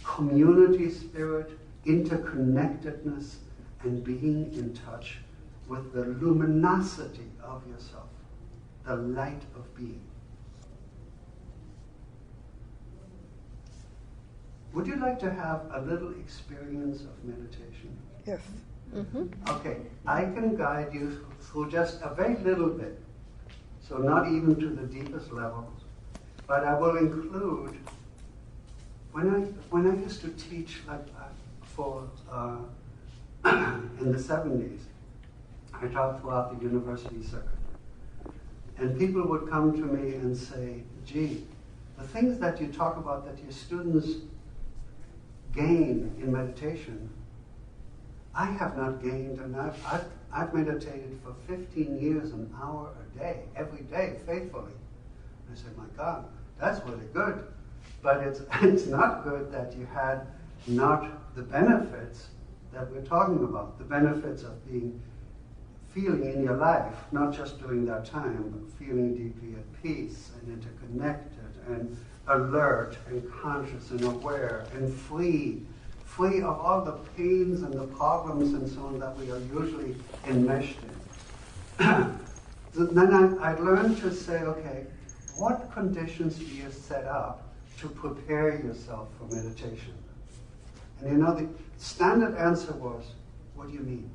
community spirit, interconnectedness, and being in touch with the luminosity of yourself, the light of being. Would you like to have a little experience of meditation? Yes. Mm-hmm. Okay, I can guide you through just a very little bit, so not even to the deepest levels, but I will include, when I used to teach in the 70s, I taught throughout the university circuit, and people would come to me and say, gee, the things that you talk about that your students gain in meditation, I have not gained, and I've meditated for 15 years, an hour a day, every day, faithfully. I said, my God, that's really good. But it's not good that you had not the benefits that we're talking about, the benefits of feeling in your life, not just during that time, but feeling deeply at peace and interconnected and alert and conscious and aware and free of all the pains and the problems and so on that we are usually enmeshed in. So then I learned to say, okay, what conditions do you set up to prepare yourself for meditation? And you know, the standard answer was, what do you mean?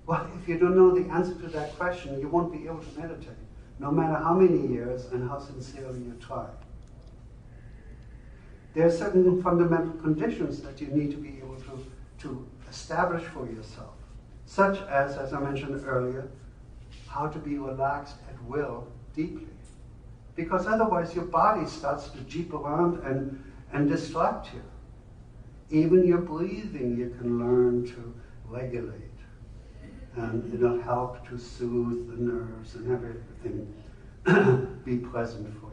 Well, if you don't know the answer to that question, you won't be able to meditate, no matter how many years and how sincerely you try. There are certain fundamental conditions that you need to be able to establish for yourself, such as I mentioned earlier, how to be relaxed at will deeply. Because otherwise your body starts to jeep around and distract you. Even your breathing you can learn to regulate. And it'll help to soothe the nerves and everything be present for you.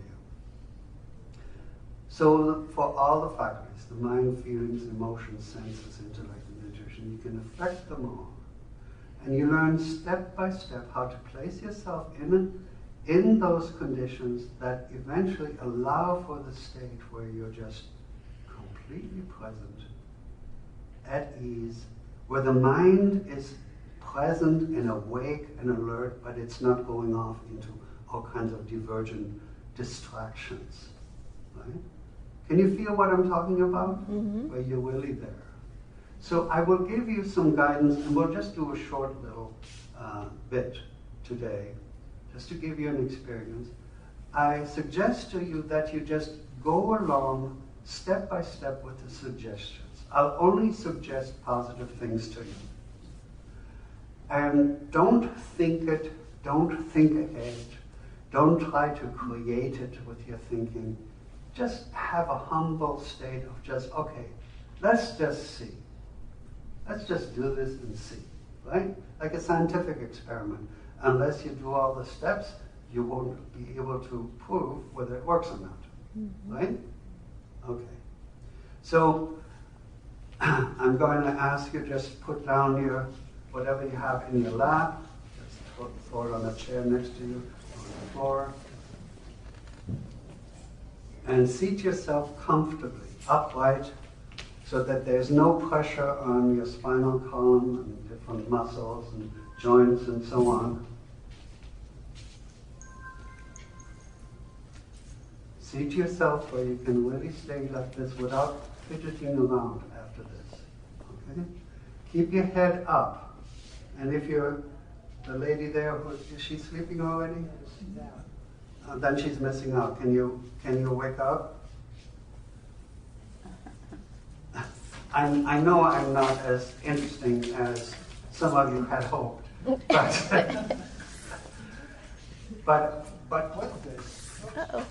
So for all the faculties, the mind, feelings, emotions, senses, intellect, and intuition, you can affect them all. And you learn step by step how to place yourself in those conditions that eventually allow for the state where you're just completely present, at ease, where the mind is present and awake and alert, but it's not going off into all kinds of divergent distractions. Right? Can you feel what I'm talking about? Mm-hmm. Where you're really there. So I will give you some guidance, and we'll just do a short little bit today, just to give you an experience. I suggest to you that you just go along step by step with the suggestions. I'll only suggest positive things to you. And don't think it, don't think ahead, don't try to create it with your thinking. Just have a humble state of just, okay, let's just see. Let's just do this and see, right? Like a scientific experiment. Unless you do all the steps, you won't be able to prove whether it works or not, right? Okay. So I'm going to ask you just put down whatever you have in your lap. Just throw it on a chair next to you, on the floor. And seat yourself comfortably, upright, so that there's no pressure on your spinal column and different muscles and joints and so on. Seat yourself where you can really stay like this without fidgeting around after this. Okay? Keep your head up. And if you're the lady there, is she sleeping already? Then she's missing out. Can you wake up? I know I'm not as interesting as some of you had hoped, but what's this? Uh-oh.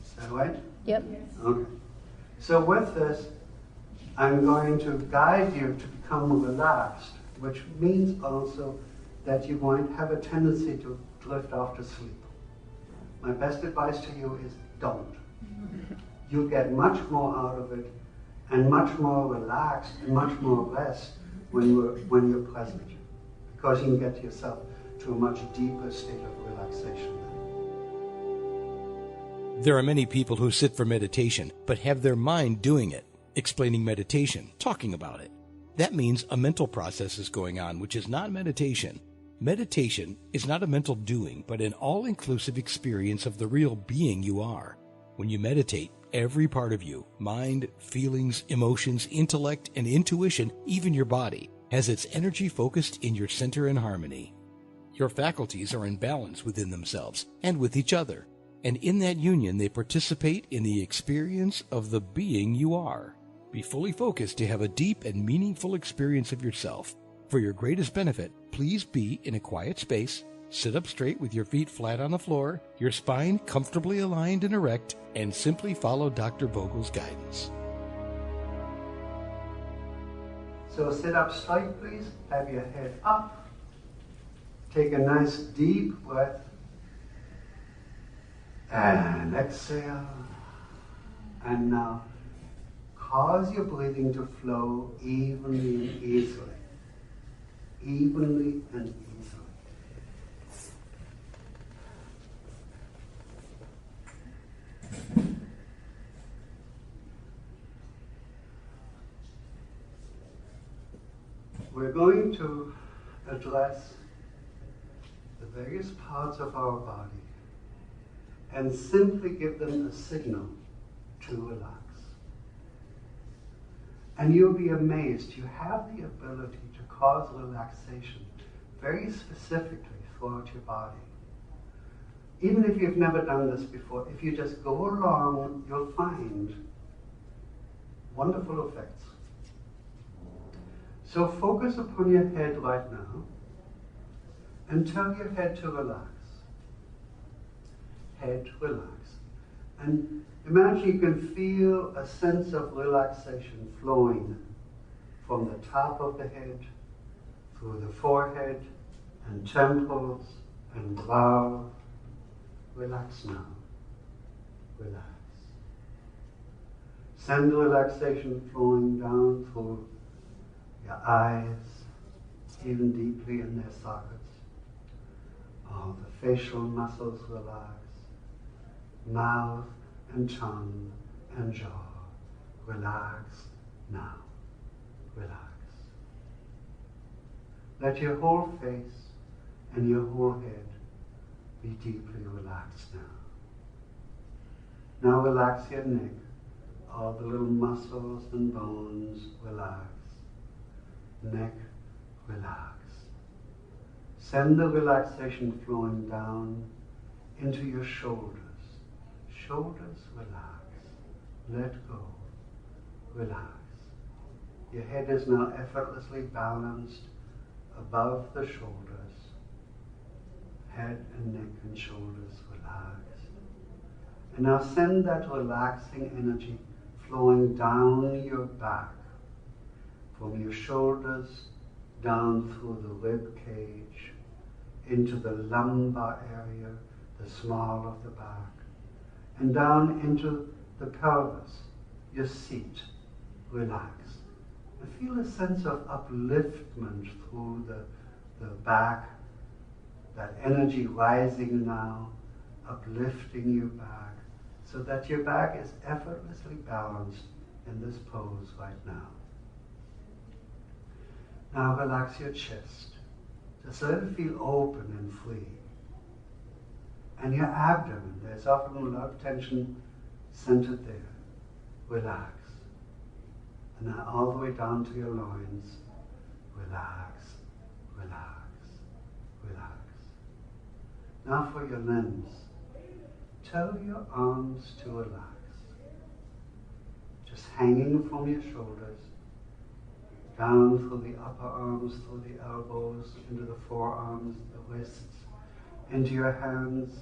Is that right? Yep. Okay. So with this, I'm going to guide you to become relaxed, which means also that you might have a tendency to drift off to sleep. My best advice to you is don't. You'll get much more out of it and much more relaxed and much more rest when you're present, because you can get yourself to a much deeper state of relaxation. There are many people who sit for meditation but have their mind doing it, explaining meditation, talking about it. That means a mental process is going on, which is not meditation. Meditation is not a mental doing, but an all-inclusive experience of the real being you are. When you meditate, every part of you, mind, feelings, emotions, intellect, and intuition, even your body, has its energy focused in your center and harmony. Your faculties are in balance within themselves and with each other, and in that union they participate in the experience of the being you are. Be fully focused to have a deep and meaningful experience of yourself. For your greatest benefit, please be in a quiet space, sit up straight with your feet flat on the floor, your spine comfortably aligned and erect, and simply follow Dr. Vogel's guidance. So sit up straight, please. Have your head up. Take a nice deep breath. And exhale. And now cause your breathing to flow evenly and easily. Evenly and easily. We're going to address the various parts of our body and simply give them a signal to relax. And you'll be amazed. You have the ability to cause relaxation very specifically throughout your body. Even if you've never done this before, if you just go along, you'll find wonderful effects. So focus upon your head right now and tell your head to relax. Head, relax. And imagine you can feel a sense of relaxation flowing from the top of the head, through the forehead and temples and brow. Relax now. Relax. Send the relaxation flowing down through your eyes, even deeply in their sockets. All the facial muscles relax. Mouth and tongue and jaw. Relax now. Relax. Let your whole face and your whole head be deeply relaxed now. Now relax your neck. All the little muscles and bones relax. Neck, relax. Send the relaxation flowing down into your shoulders. Shoulders, relax. Let go. Relax. Your head is now effortlessly balanced above the shoulders. Head and neck and shoulders, relax. And now send that relaxing energy flowing down your back, from your shoulders down through the rib cage, into the lumbar area, the small of the back, and down into the pelvis, your seat. Relax. And feel a sense of upliftment through the back, that energy rising now, uplifting your back, so that your back is effortlessly balanced in this pose right now. Now relax your chest. Just let it feel open and free. And your abdomen, there's often a lot of tension centered there. Relax. And now all the way down to your loins. Relax, relax, relax. Now for your limbs. Tell your arms to relax. Just hanging from your shoulders, down through the upper arms, through the elbows, into the forearms, the wrists, into your hands,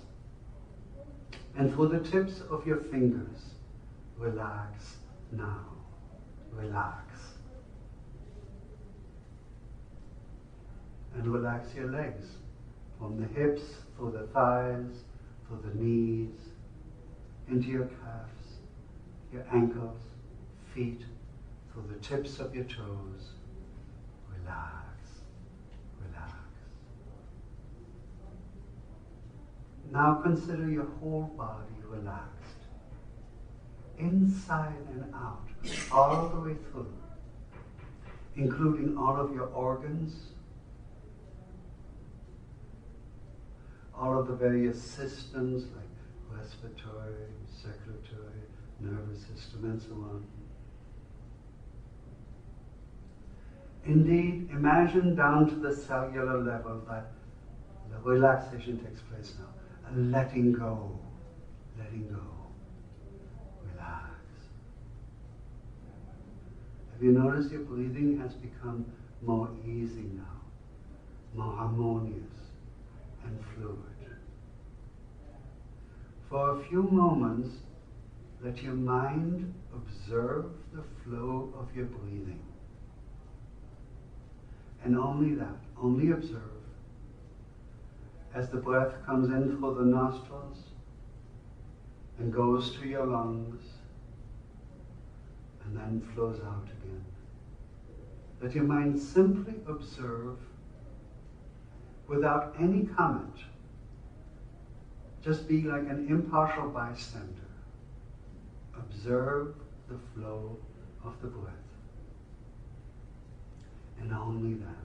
and through the tips of your fingers. Relax now. Relax. And relax your legs, from the hips, through the thighs, through the knees, into your calves, your ankles, feet, through the tips of your toes. Relax, relax. Now consider your whole body relaxed. inside and out, all the way through, including all of your organs, all of the various systems like respiratory, circulatory, nervous system, and so on. Indeed, imagine down to the cellular level that the relaxation takes place now. And letting go, relax. Have you noticed your breathing has become more easy now, more harmonious and fluid? For a few moments, let your mind observe the flow of your breathing. And only that, only observe. As the breath comes in through the nostrils and goes to your lungs and then flows out again. Let your mind simply observe without any comment. Just be like an impartial bystander. Observe the flow of the breath. And only that.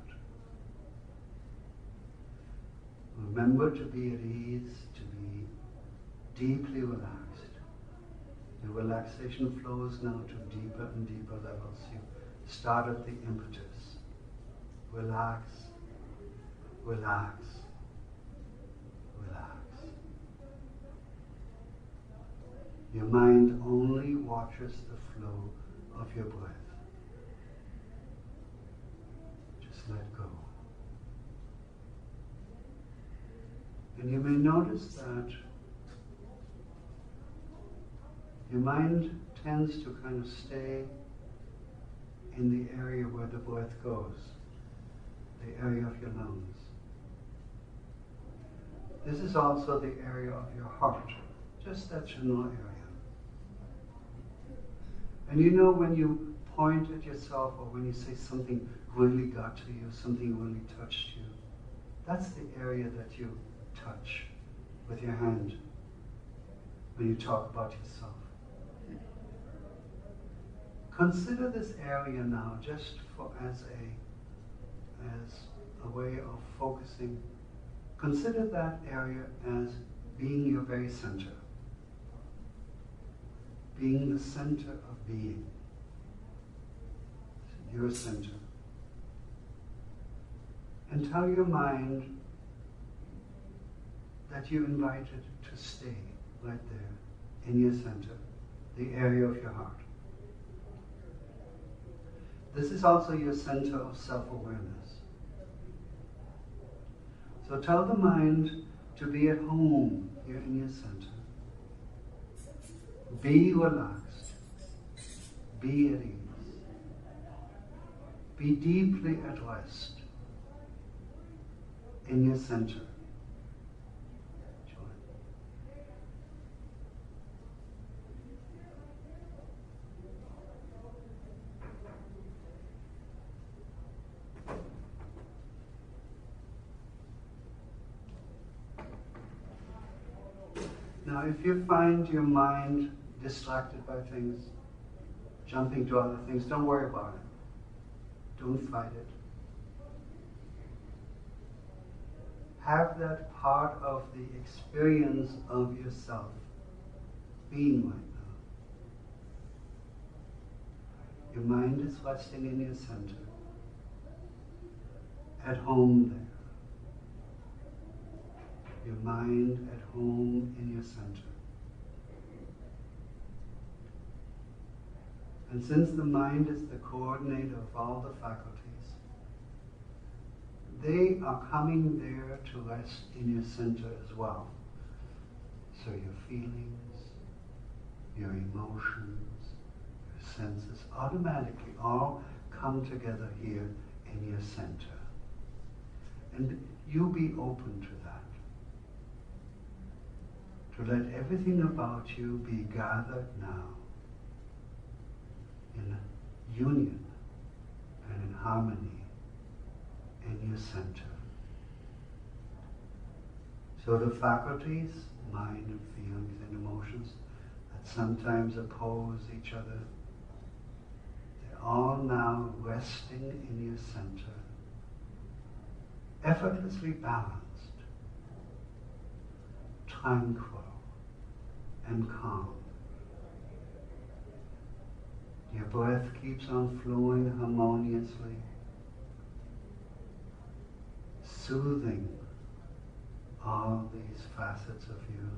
Remember to be at ease, to be deeply relaxed. The relaxation flows now to deeper and deeper levels. You start at the impetus. Relax, relax, relax. Your mind only watches the flow of your breath. Just let go. And you may notice that your mind tends to kind of stay in the area where the breath goes, the area of your lungs. This is also the area of your heart, just that general area. And you know, when you point at yourself or when you say something really got to you, something really touched you, that's the area that you touch with your hand when you talk about yourself. Consider this area now just as a way of focusing. Consider that area as being your very center. Being the center of being. Your center. And tell your mind that you invite it to stay right there in your center, the area of your heart. This is also your center of self-awareness. So tell the mind to be at home here in your center. Be relaxed. Be at ease. Be deeply at rest in your center. Now, if you find your mind distracted by things, jumping to other things, don't worry about it. Don't fight it. Have that part of the experience of yourself being right now. Your mind is resting in your center, at home there. Your mind at home in your center. And since the mind is the coordinator of all the faculties, they are coming there to rest in your center as well. So your feelings, your emotions, your senses automatically all come together here in your center. And you be open to that. To let everything about you be gathered now in union and in harmony in your center. So the faculties, mind and feelings and emotions, that sometimes oppose each other. They're all now resting in your center, effortlessly balanced, tranquil and calm. Your breath keeps on flowing harmoniously, soothing all these facets of you.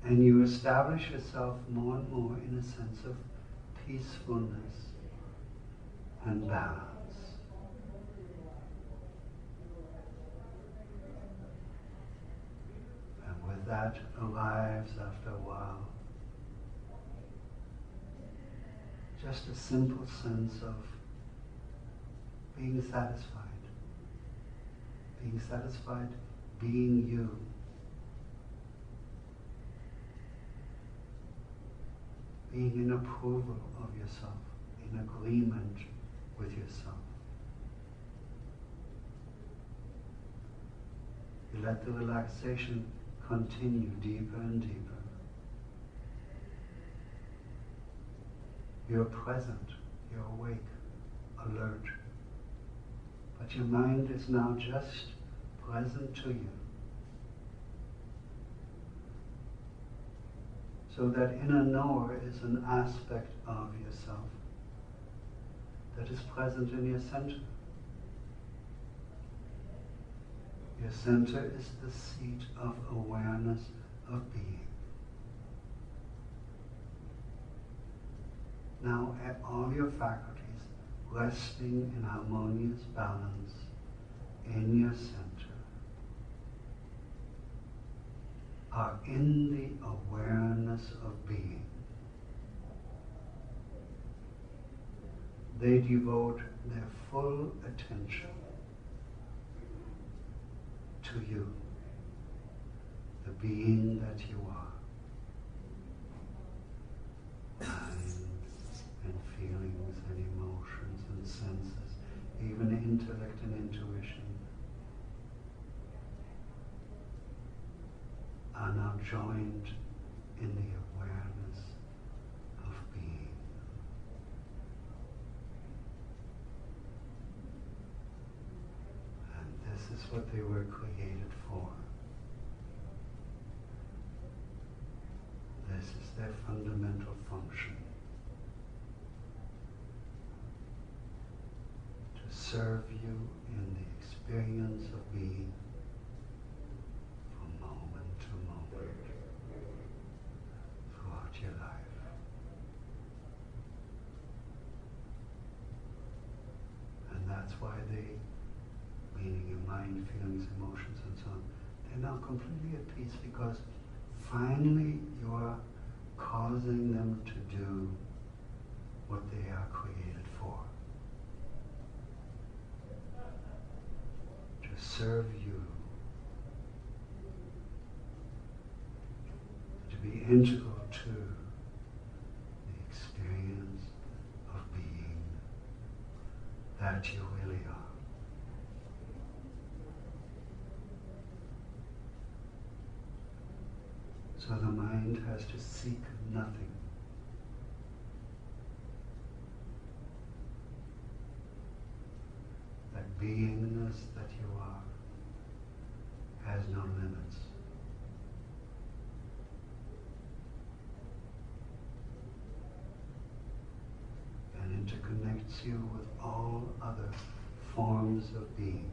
And you establish yourself more and more in a sense of peacefulness and balance. And with that arrives, after a while, just a simple sense of being satisfied. Being satisfied, being you. Being in approval of yourself, in agreement with yourself. You let the relaxation continue deeper and deeper. You're present, you're awake, alert. But your mind is now just present to you. So that inner knower is an aspect of yourself that is present in your center. Your center is the seat of awareness of being. Now, at all your faculties resting in harmonious balance in your center are in the awareness of being. They devote their full attention to you, the being that you are. Mind and feelings and emotions and senses, even intellect and intuition, are now joined in the awareness of being. And this is what they were created for. This is their fundamental function. To serve you in the experience of being from moment to moment throughout your life. And that's why they, meaning your mind, feelings, emotions, and so on, they're now completely at peace because finally you are causing them to do what they are created for. To serve you. To be integral to the experience of being that you really are. So the mind has to seek nothing. That beingness that you are has no limits. And interconnects you with all other forms of being.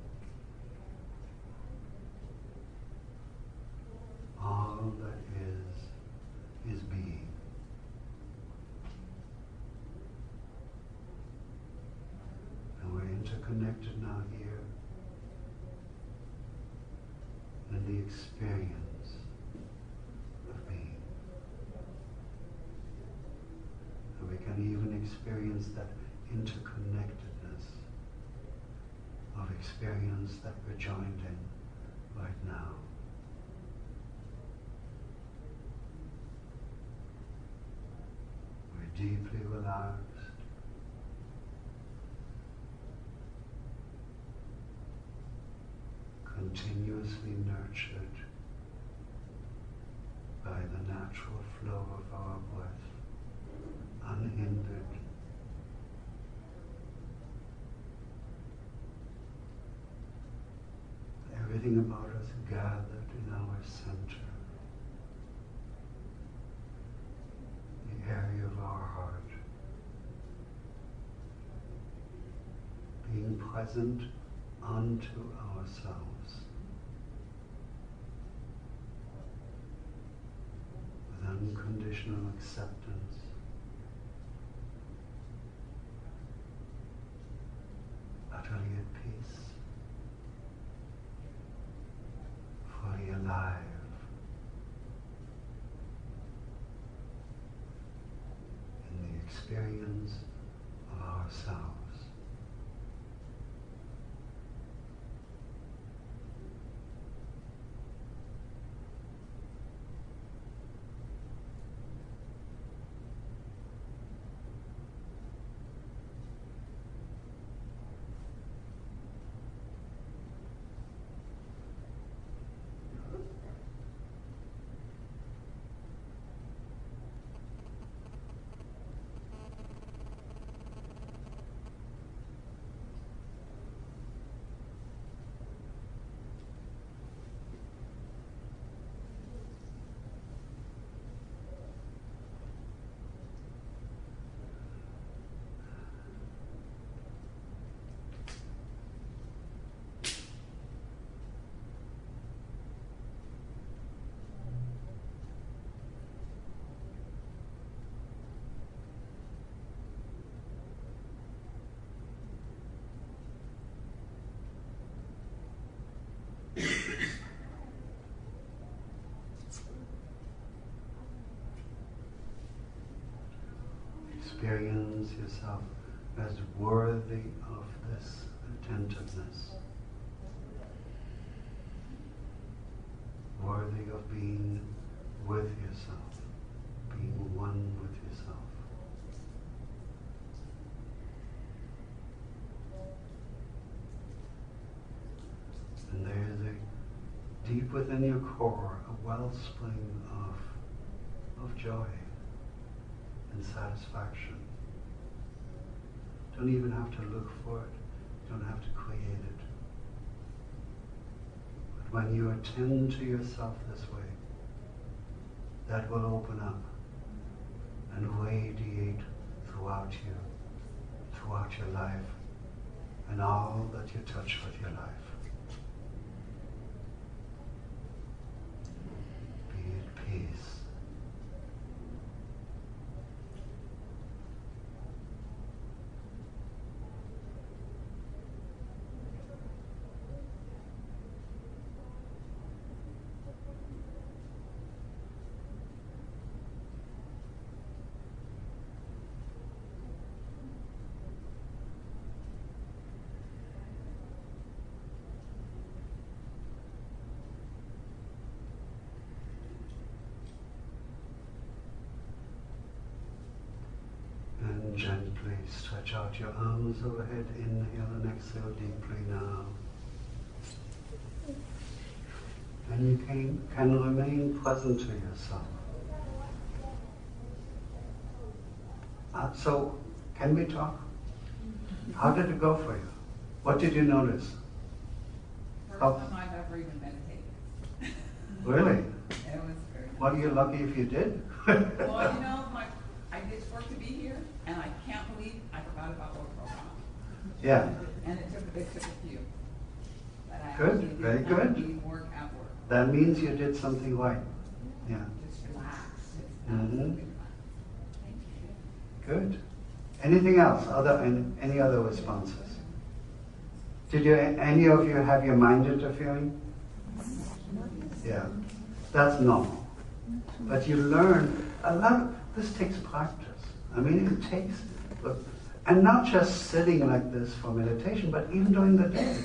All that is being. And we're interconnected now here in the experience of being. And we can even experience that interconnectedness of experience that we're joined in right now. Deeply relaxed, continuously nurtured by by the natural flow of our breath, unhindered. Everything about us gathered in our center, the area of our heart, being present unto ourselves with unconditional acceptance, utterly at peace, fully alive, in the experience of ourselves. Experience yourself as worthy of this attentiveness, worthy of being with yourself, being one with yourself. And there is a deep within your core, a wellspring of joy and satisfaction. Don't even have to look for it. Don't have to create it. But when you attend to yourself this way, that will open up and radiate throughout you, throughout your life, and all that you touch with your life. Be at peace. And gently stretch out your arms overhead. Inhale and exhale deeply now. And you can remain present to yourself. So, can we talk? How did it go for you? What did you notice? First time I've ever even meditated. Really? It was very nice. Well, you're lucky if you did. Well, you know, I did work to be here, and I can't believe I forgot about work for a while. Yeah. And it took a few. But I Good, actually did very not good. need work at work. That means you did something right. Yeah. Just relax. Just Mhm. absolutely relax. Thank you. Good. Anything else? Any other responses? Did any of you have your mind interfering? Yeah. That's normal. But you learn a lot. This takes practice. I mean, it takes, and not just sitting like this for meditation, but even during the day.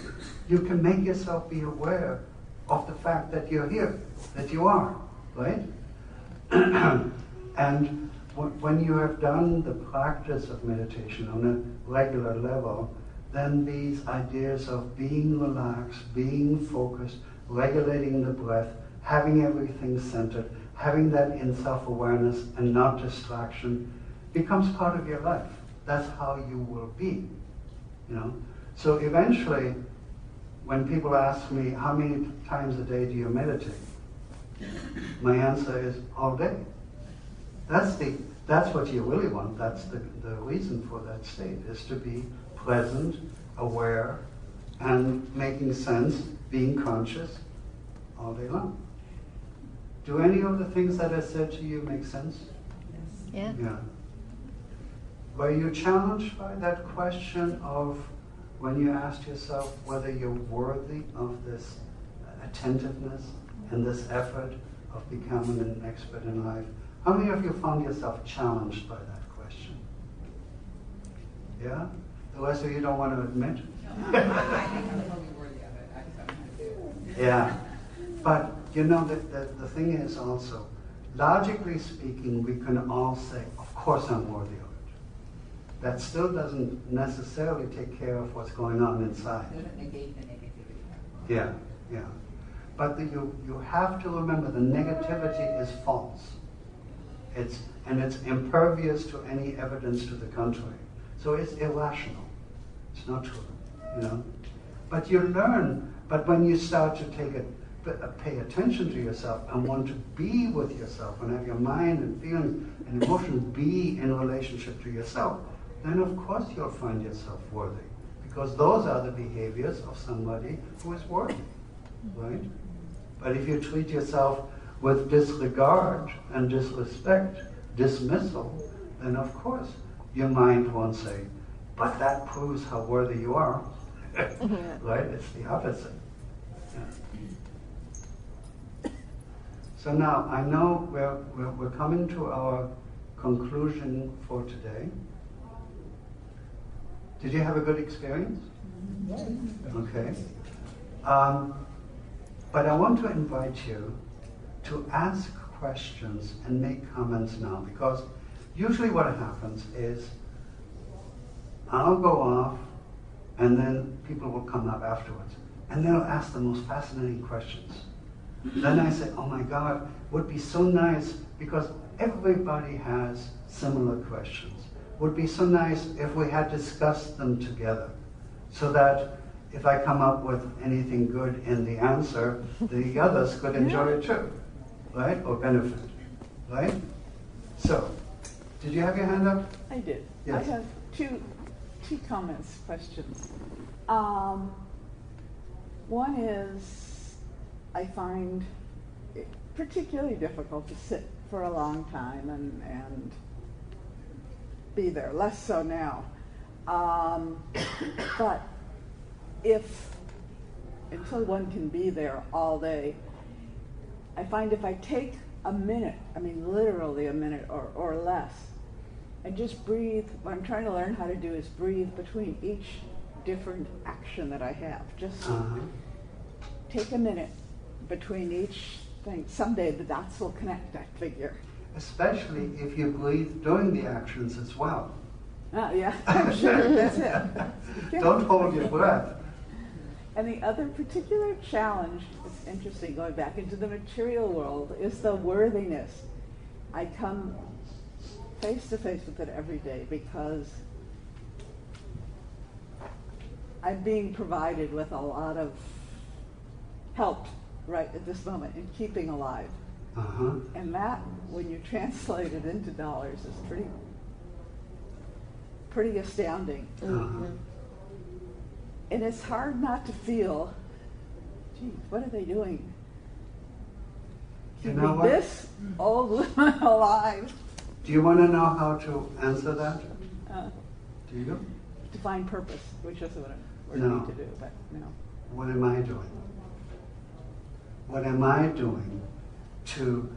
You can make yourself be aware of the fact that you're here, that you are, right? And when you have done the practice of meditation on a regular level, then these ideas of being relaxed, being focused, regulating the breath, having everything centered, having that in self-awareness and not distraction becomes part of your life. That's how you will be, you know. So eventually, when people ask me, how many times a day do you meditate? My answer is all day. That's what you really want. That's the reason for that state, is to be present, aware, and making sense, being conscious all day long. Do any of the things that I said to you make sense? Yeah. Yeah. Were you challenged by that question of when you asked yourself whether you're worthy of this attentiveness and this effort of becoming an expert in life? How many of you found yourself challenged by that question? Yeah? The rest of you don't want to admit? I think I'm totally worthy of it. I just don't know how to do it. Yeah. But, you know, the thing is also, logically speaking, we can all say, of course I'm worthy of it. That still doesn't necessarily take care of what's going on inside. It doesn't negate the negativity. Yeah, yeah. But you have to remember the negativity is false. It's impervious to any evidence to the contrary. So it's irrational. It's not true, you know. But you learn, but when you start to pay attention to yourself and want to be with yourself and have your mind and feelings and emotions be in relationship to yourself, then of course you'll find yourself worthy. Because those are the behaviors of somebody who is worthy, right? But if you treat yourself with disregard and disrespect, dismissal, then of course your mind won't say, but that proves how worthy you are. Right? It's the opposite. Yeah. So now, I know we're coming to our conclusion for today. Did you have a good experience? Okay. But I want to invite you to ask questions and make comments now, because usually what happens is I'll go off and then people will come up afterwards and they'll ask the most fascinating questions. Then I say, oh my God, would be so nice, because everybody has similar questions. Would be so nice if we had discussed them together, so that if I come up with anything good in the answer, the others could enjoy it too, right? Or benefit, right? So, did you have your hand up? I did. Yes. I have two comments, questions. One is, I find it particularly difficult to sit for a long time and be there, less so now. But until one can be there all day, I find if I take a minute, I mean literally a minute or less, and just breathe, what I'm trying to learn how to do is breathe between each different action that I have. Just take a minute between each thing. Someday the dots will connect, I figure. Especially if you breathe during the actions as well. Yeah, I'm sure, that's it. Yeah. Don't hold your breath. And the other particular challenge, it's interesting, going back into the material world, is the worthiness. I come face to face with it every day because I'm being provided with a lot of help right at this moment in keeping alive. And that, when you translate it into dollars, is pretty astounding. And it's hard not to feel, geez, what are they doing? You know Keeping what? this old woman alive. Do you want to know how to answer that? Do you? To find purpose, which is what we're No. going to do, but no. What am I doing? What am I doing to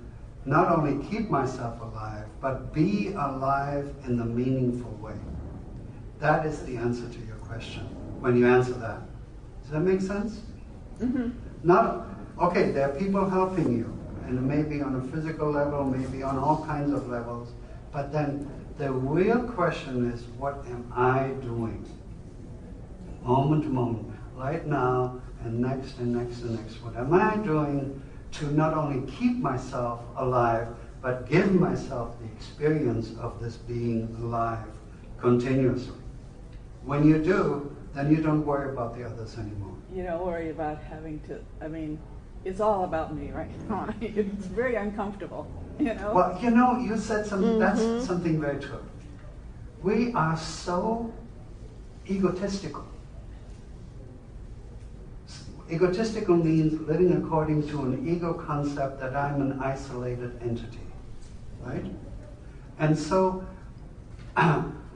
not only keep myself alive, but be alive in the meaningful way? That is the answer to your question, when you answer that. Does that make sense? Okay, there are people helping you, and maybe on a physical level, maybe on all kinds of levels, but then the real question is, what am I doing? Moment to moment, right now, and next and next and next. What am I doing to not only keep myself alive, but give myself the experience of this being alive continuously. When you do, then you don't worry about the others anymore. You don't worry about having to, I mean, it's all about me right now. It's very uncomfortable, you know? Well, you know, you said something, that's something very true. We are so egotistical. Egotistical means living according to an ego concept that I'm an isolated entity, right? And so,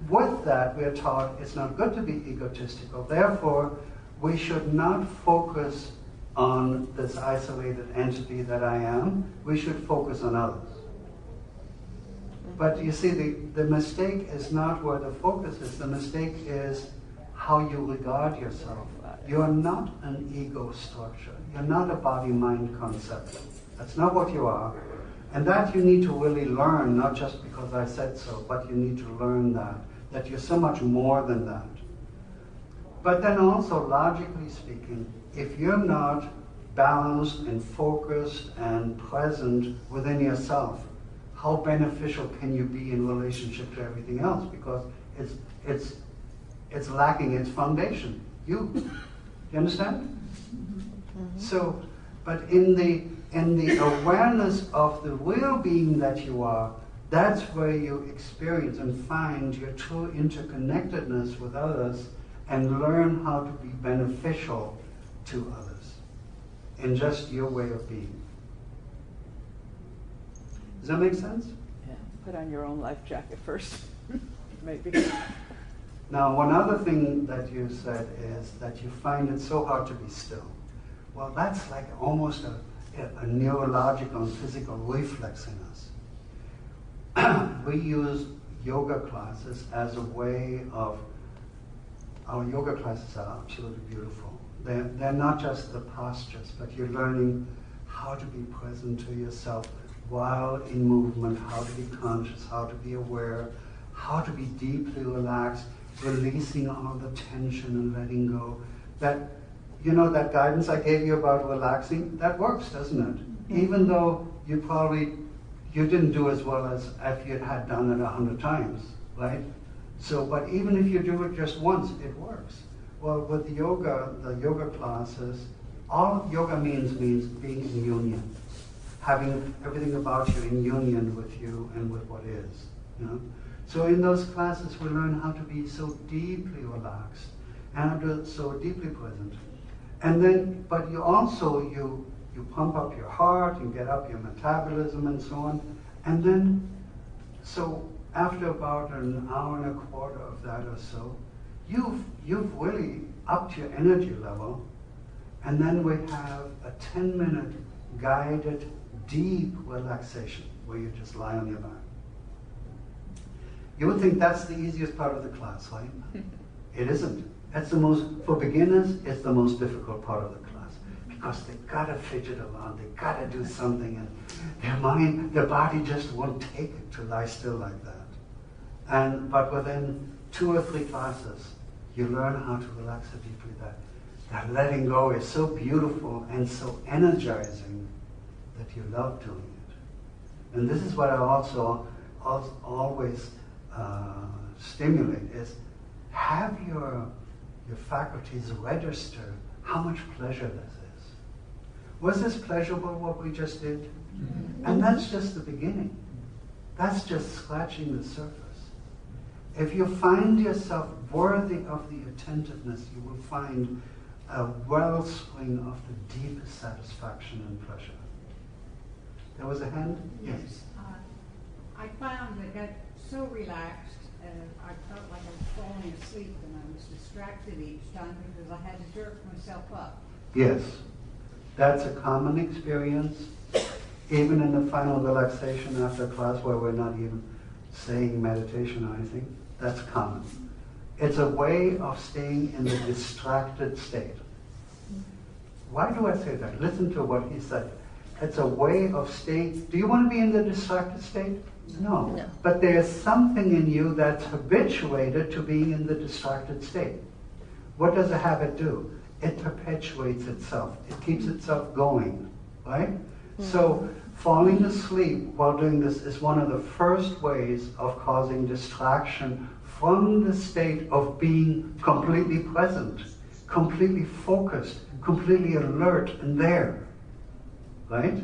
with that, we're taught it's not good to be egotistical. Therefore, we should not focus on this isolated entity that I am. We should focus on others. But you see, the mistake is not where the focus is. The mistake is how you regard yourself. You're not an ego structure. You're not a body-mind concept. That's not what you are. And that you need to really learn, not just because I said so, but you need to learn that you're so much more than that. But then also, logically speaking, if you're not balanced and focused and present within yourself, how beneficial can you be in relationship to everything else? Because it's lacking its foundation. You understand? So, but in the awareness of the real being that you are, that's where you experience and find your true interconnectedness with others and learn how to be beneficial to others in just your way of being. Does that make sense? Yeah. Put on your own life jacket first, maybe. Now, one other thing that you said is that you find it so hard to be still. Well, that's like almost a neurological and physical reflex in us. We use yoga classes as a way of, our yoga classes are absolutely beautiful. They're not just the postures, but you're learning how to be present to yourself while in movement, how to be conscious, how to be aware, how to be deeply relaxed, releasing all the tension and letting go. That, you know, that guidance I gave you about relaxing, that works, doesn't it? Even though you didn't do as well as if you had done it 100 times, right? So, but even if you do it just once, it works. Well, with yoga, the yoga classes, all yoga means being in union, having everything about you in union with you and with what is, you know? So in those classes, we learn how to be so deeply relaxed and so deeply present. And then, but you also, you pump up your heart and get up your metabolism and so on. And then, so after about an hour and a quarter of that or so, you've really upped your energy level. And then we have a 10-minute guided deep relaxation where you just lie on your back. You would think that's the easiest part of the class, right? It isn't. That's the most, for beginners, it's the most difficult part of the class. Because they gotta fidget around, they gotta do something, and their mind, their body just won't take it to lie still like that. But within 2 or 3 classes, you learn how to relax so deeply that letting go is so beautiful and so energizing that you love doing it. And this is what I also always stimulate is have your faculties register how much pleasure this is. Was this pleasurable what we just did? And that's just the beginning. That's just scratching the surface. If you find yourself worthy of the attentiveness, you will find a wellspring of the deepest satisfaction and pleasure. There was a hand? Yes. I found that I got so relaxed, I felt like I was falling asleep and I was distracted each time because I had to jerk myself up. Yes. That's a common experience. Even in the final relaxation after class where we're not even saying meditation or anything, that's common. It's a way of staying in the distracted state. Why do I say that? Listen to what he said. It's a way of staying. Do you want to be in the distracted state? No. But there's something in you that's habituated to being in the distracted state. What does a habit do? It perpetuates itself. It keeps itself going, right? So falling asleep while doing this is one of the first ways of causing distraction from the state of being completely present, completely focused, completely alert and there. Right?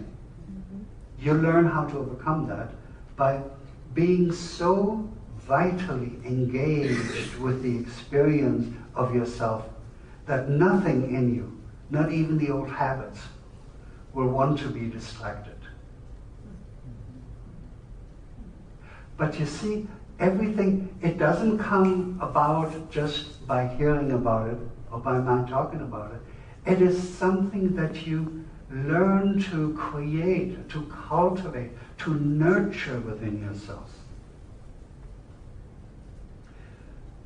You learn how to overcome that by being so vitally engaged with the experience of yourself that nothing in you, not even the old habits, will want to be distracted. But you see, everything, it doesn't come about just by hearing about it or by my talking about it. It is something that you learn to create, to cultivate, to nurture within yourself.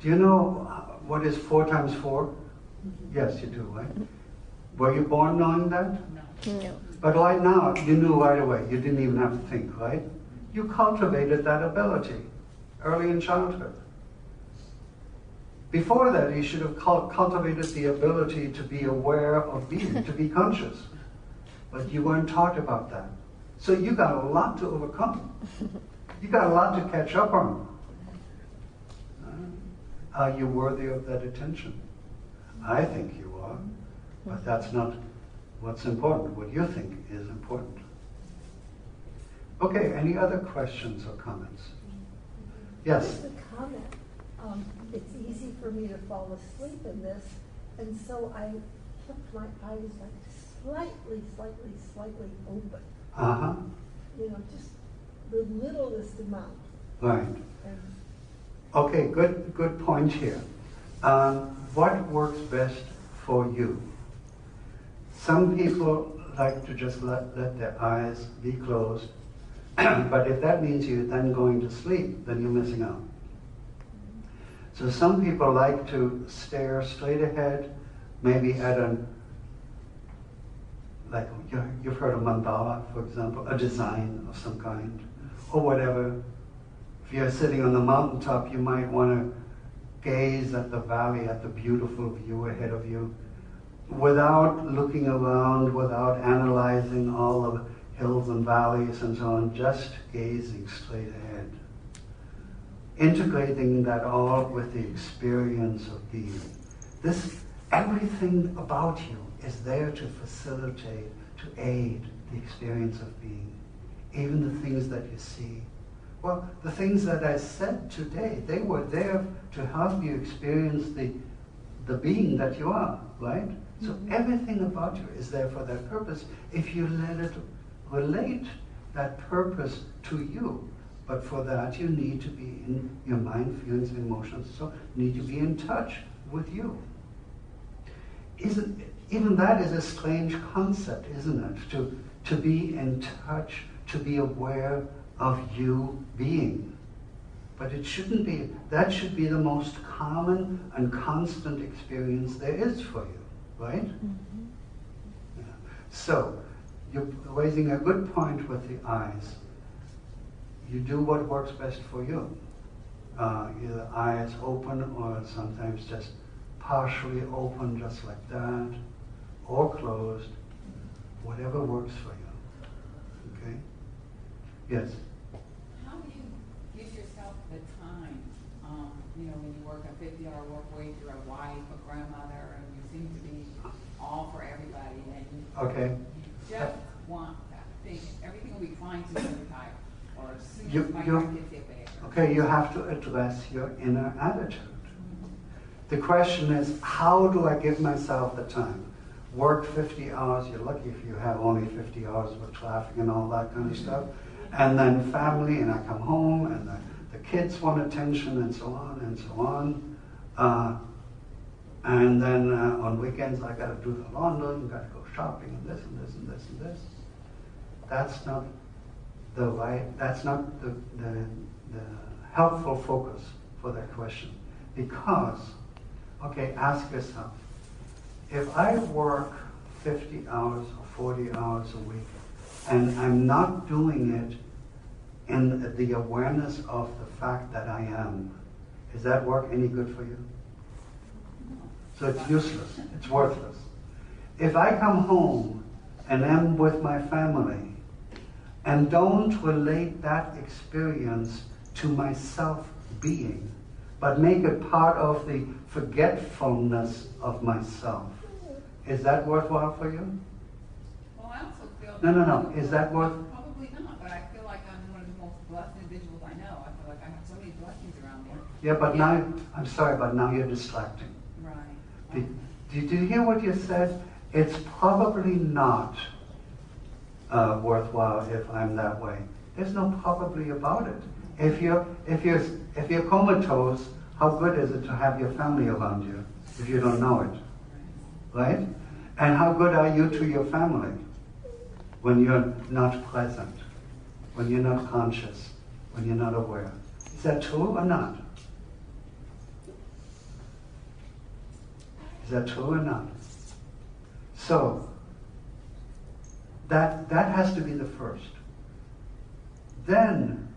Do you know what is 4 times 4? Yes, you do, right? Were you born knowing that? No. But right now, you knew right away. You didn't even have to think, right? You cultivated that ability early in childhood. Before that, you should have cultivated the ability to be aware of being, to be conscious. But you weren't taught about that. So you got a lot to overcome. You got a lot to catch up on. Are you worthy of that attention? I think you are, but that's not what's important. What you think is important. Okay, any other questions or comments? Yes? Just a comment. It's easy for me to fall asleep in this, and so I kept my eyes like slightly open. Uh-huh. You know, just the littlest amount. Right. And Okay, good point here. What works best for you? Some people like to just let their eyes be closed, but if that means you're then going to sleep, then you're missing out. So some people like to stare straight ahead, maybe at like you've heard of mandala, for example, a design of some kind, or whatever. If you're sitting on the mountaintop, you might want to gaze at the valley, at the beautiful view ahead of you, without looking around, without analyzing all the hills and valleys and so on, just gazing straight ahead. Integrating that all with the experience of being. Everything about you is there to facilitate, to aid the experience of being. Even the things that you see. Well, the things that I said today, they were there to help you experience the being that you are, right? So everything about you is there for that purpose if you let it relate that purpose to you. But for that, you need to be in your mind, feelings, and emotions. So you need to be in touch with you. Even that is a strange concept, isn't it? To be in touch, to be aware of you being. But it shouldn't be. That should be the most common and constant experience there is for you, right? Mm-hmm. Yeah. So, you're raising a good point with the eyes. You do what works best for you. Either eyes open or sometimes just partially open, just like that, or closed, whatever works for you. Okay? Yes? How do you give yourself the time? When you work a 50-hour work week, you're a wife, a grandmother, and you seem to be all for everybody, and Okay. you just want that thing. Everything will be fine till you're retired, or as soon as my grandkids get there. Okay, you have to address your inner attitude. The question is, how do I give myself the time? Work 50 hours, you're lucky if you have only 50 hours with traffic and all that kind of stuff. And then family, and I come home, and the kids want attention, and so on, and so on. And then on weekends, I got to do the laundry, and got to go shopping, and this, and this, and this, and this. That's not the right, that's not the helpful focus for that question. Because, okay, ask yourself, if I work 50 hours or 40 hours a week, and I'm not doing it in the awareness of the fact that I am, is that work any good for you? So it's useless, it's worthless. If I come home and am with my family, and don't relate that experience to my self-being, but make it part of the forgetfulness of myself. Is that worthwhile for you? Well, I also feel... No. Is that worth... Probably not, but I feel like I'm one of the most blessed individuals I know. I feel like I have so many blessings around me. Yeah, but now, I'm sorry, but now you're distracting. Right. Did you hear what you said? It's probably not worthwhile if I'm that way. There's no probably about it. If you're comatose, how good is it to have your family around you if you don't know it, right? And how good are you to your family when you're not present, when you're not conscious, when you're not aware? Is that true or not? Is that true or not? So, that has to be the first. Then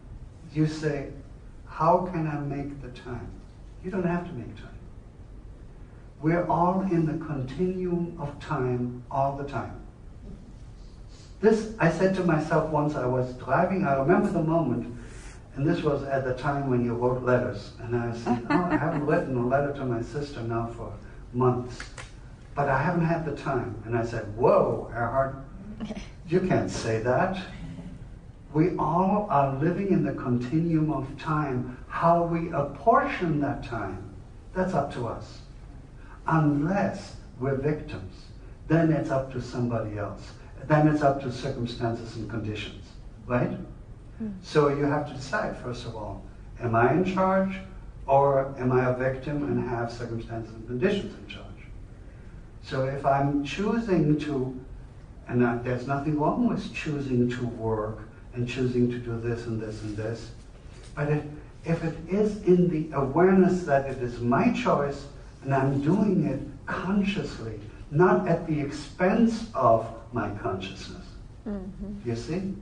you say, how can I make the time? You don't have to make time. We're all in the continuum of time all the time. This, I said to myself once, I was driving, I remember the moment, and this was at the time when you wrote letters, and I said, oh, I haven't written a letter to my sister now for months, but I haven't had the time. And I said, whoa, Erhard, you can't say that. We all are living in the continuum of time. How we apportion that time, that's up to us. Unless we're victims, then it's up to somebody else. Then it's up to circumstances and conditions, right? So you have to decide, first of all, am I in charge or am I a victim and have circumstances and conditions in charge? So if I'm choosing to, and there's nothing wrong with choosing to work and choosing to do this and this and this, but if it is in the awareness that it is my choice and I'm doing it consciously, not at the expense of my consciousness. Mm-hmm. You see?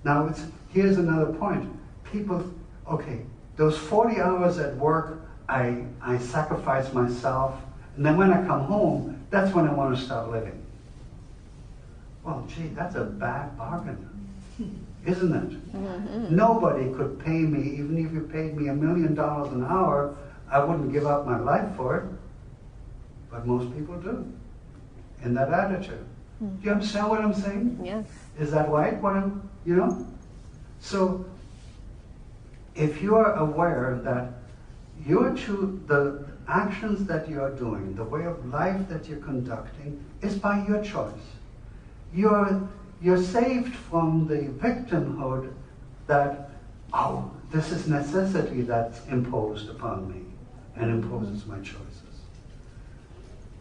Now, here's another point. People, okay, those 40 hours at work, I sacrifice myself, and then when I come home, that's when I want to start living. Well, gee, that's a bad bargain, isn't it? Mm-hmm. Nobody could pay me, even if you paid me $1 million an hour, I wouldn't give up my life for it. But most people do, in that attitude. Mm-hmm. Do you understand what I'm saying? Yes. Is that right? You know? So, if you are aware that the actions that you are doing, the way of life that you're conducting, is by your choice. You're saved from the victimhood that, oh, this is necessity that's imposed upon me and imposes my choices.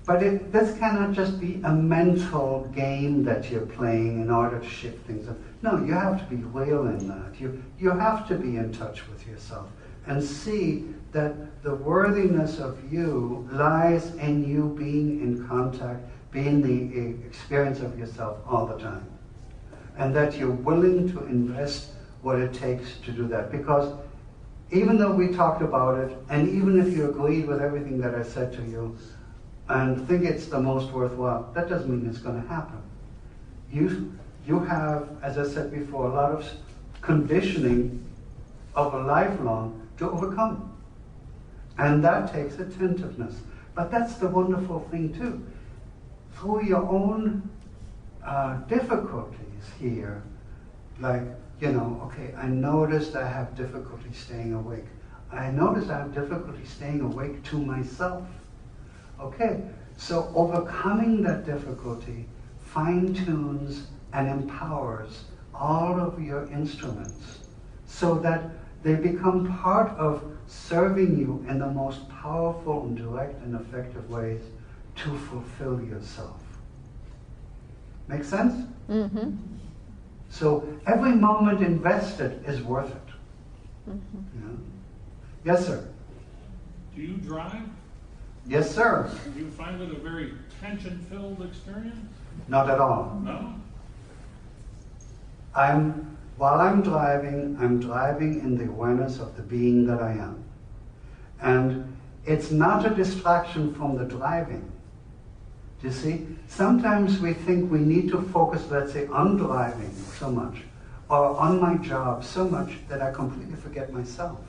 But this cannot just be a mental game that you're playing in order to shift things up. No, you have to be real in that. You have to be in touch with yourself and see that the worthiness of you lies in you being in contact, being the experience of yourself all the time. And that you're willing to invest what it takes to do that. Because even though we talked about it, and even if you agreed with everything that I said to you, and think it's the most worthwhile, that doesn't mean it's going to happen. You have, as I said before, a lot of conditioning of a lifelong to overcome. And that takes attentiveness. But that's the wonderful thing too. Through your own difficulties here, like, okay, I noticed I have difficulty staying awake. I noticed I have difficulty staying awake to myself. Okay, so overcoming that difficulty fine-tunes and empowers all of your instruments so that they become part of serving you in the most powerful and direct and effective ways to fulfill yourself. Make sense? Mm-hmm. So every moment invested is worth it. Mm-hmm. Yes, sir? Do you drive? Yes, sir. Do you find it a very tension-filled experience? Not at all. No? While I'm driving in the awareness of the being that I am. And it's not a distraction from the driving. Do you see? Sometimes we think we need to focus, let's say, on driving so much, or on my job so much that I completely forget myself,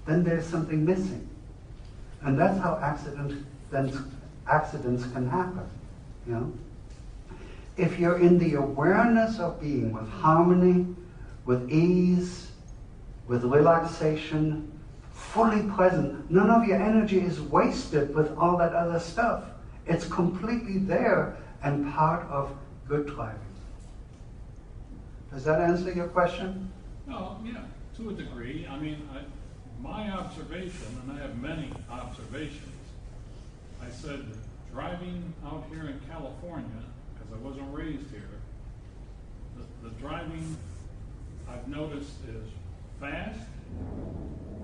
then there's something missing. And that's how accidents can happen, you know? If you're in the awareness of being with harmony, with ease, with relaxation, fully present, none of your energy is wasted with all that other stuff. It's completely there and part of good driving. Does that answer your question? Well, yeah, to a degree. I mean, my observation, and I have many observations, I said driving out here in California, because I wasn't raised here, the driving I've noticed is fast,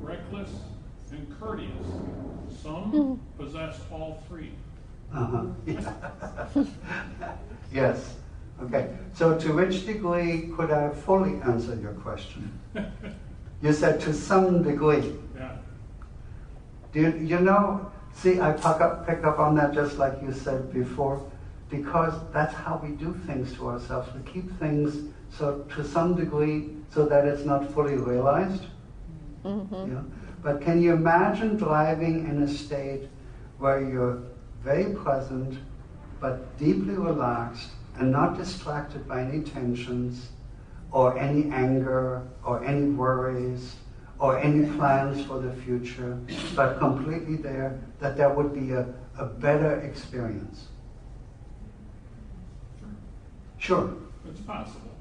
reckless, and courteous. Some possess all three. Yes. Okay. So to which degree could I fully answer your question? You said to some degree. Yeah. You know, see, I pick up on that just like you said before, because that's how we do things to ourselves. We keep things so to some degree so that it's not fully realized. Mm-hmm. Yeah? But can you imagine driving in a state where you're very present but deeply relaxed and not distracted by any tensions or any anger or any worries or any plans for the future, but completely there, that would be a better experience? Sure. It's possible.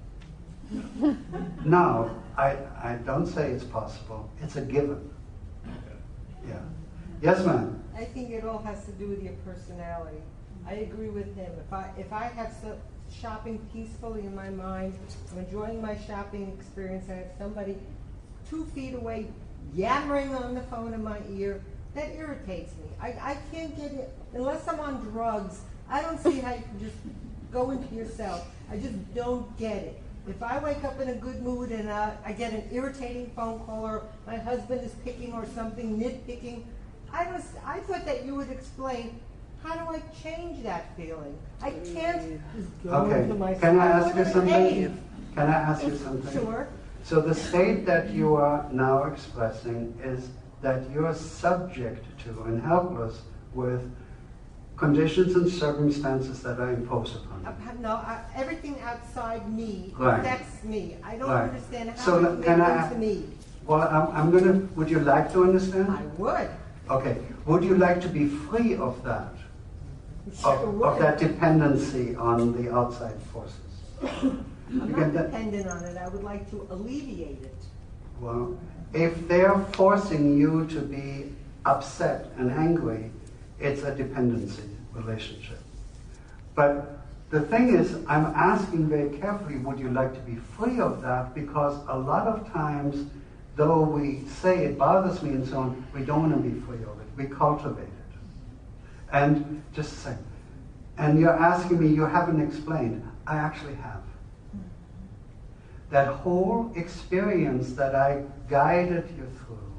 No, I don't say it's possible. It's a given. Okay. Yeah. Yes, ma'am. I think it all has to do with your personality. I agree with him. If I have shopping peacefully in my mind, I'm enjoying my shopping experience, and I have somebody 2 feet away yammering on the phone in my ear, that irritates me. I can't get it unless I'm on drugs. I don't see how you can just go into yourself. I just don't get it. If I wake up in a good mood and I get an irritating phone call, or my husband is picking or something, nitpicking, I thought that you would explain, how do I change that feeling? I can't just go into myself. Can I ask you something? Can I ask you something? Sure. So the state that you are now expressing is that you're subject to and helpless with conditions and circumstances that are imposed upon you. No, everything outside me Right. affects me. I don't Right. understand how So it can relates to me. Well, would you like to understand? I would. Okay. Would you like to be free of that? Sure would. Of that dependency on the outside forces? I'm not dependent on it. I would like to alleviate it. Well, if they're forcing you to be upset and angry, it's a dependency relationship. But the thing is, I'm asking very carefully, would you like to be free of that? Because a lot of times, though we say it bothers me and so on, we don't want to be free of it. We cultivate it. And just a second. And you're asking me, you haven't explained. I actually have. That whole experience that I guided you through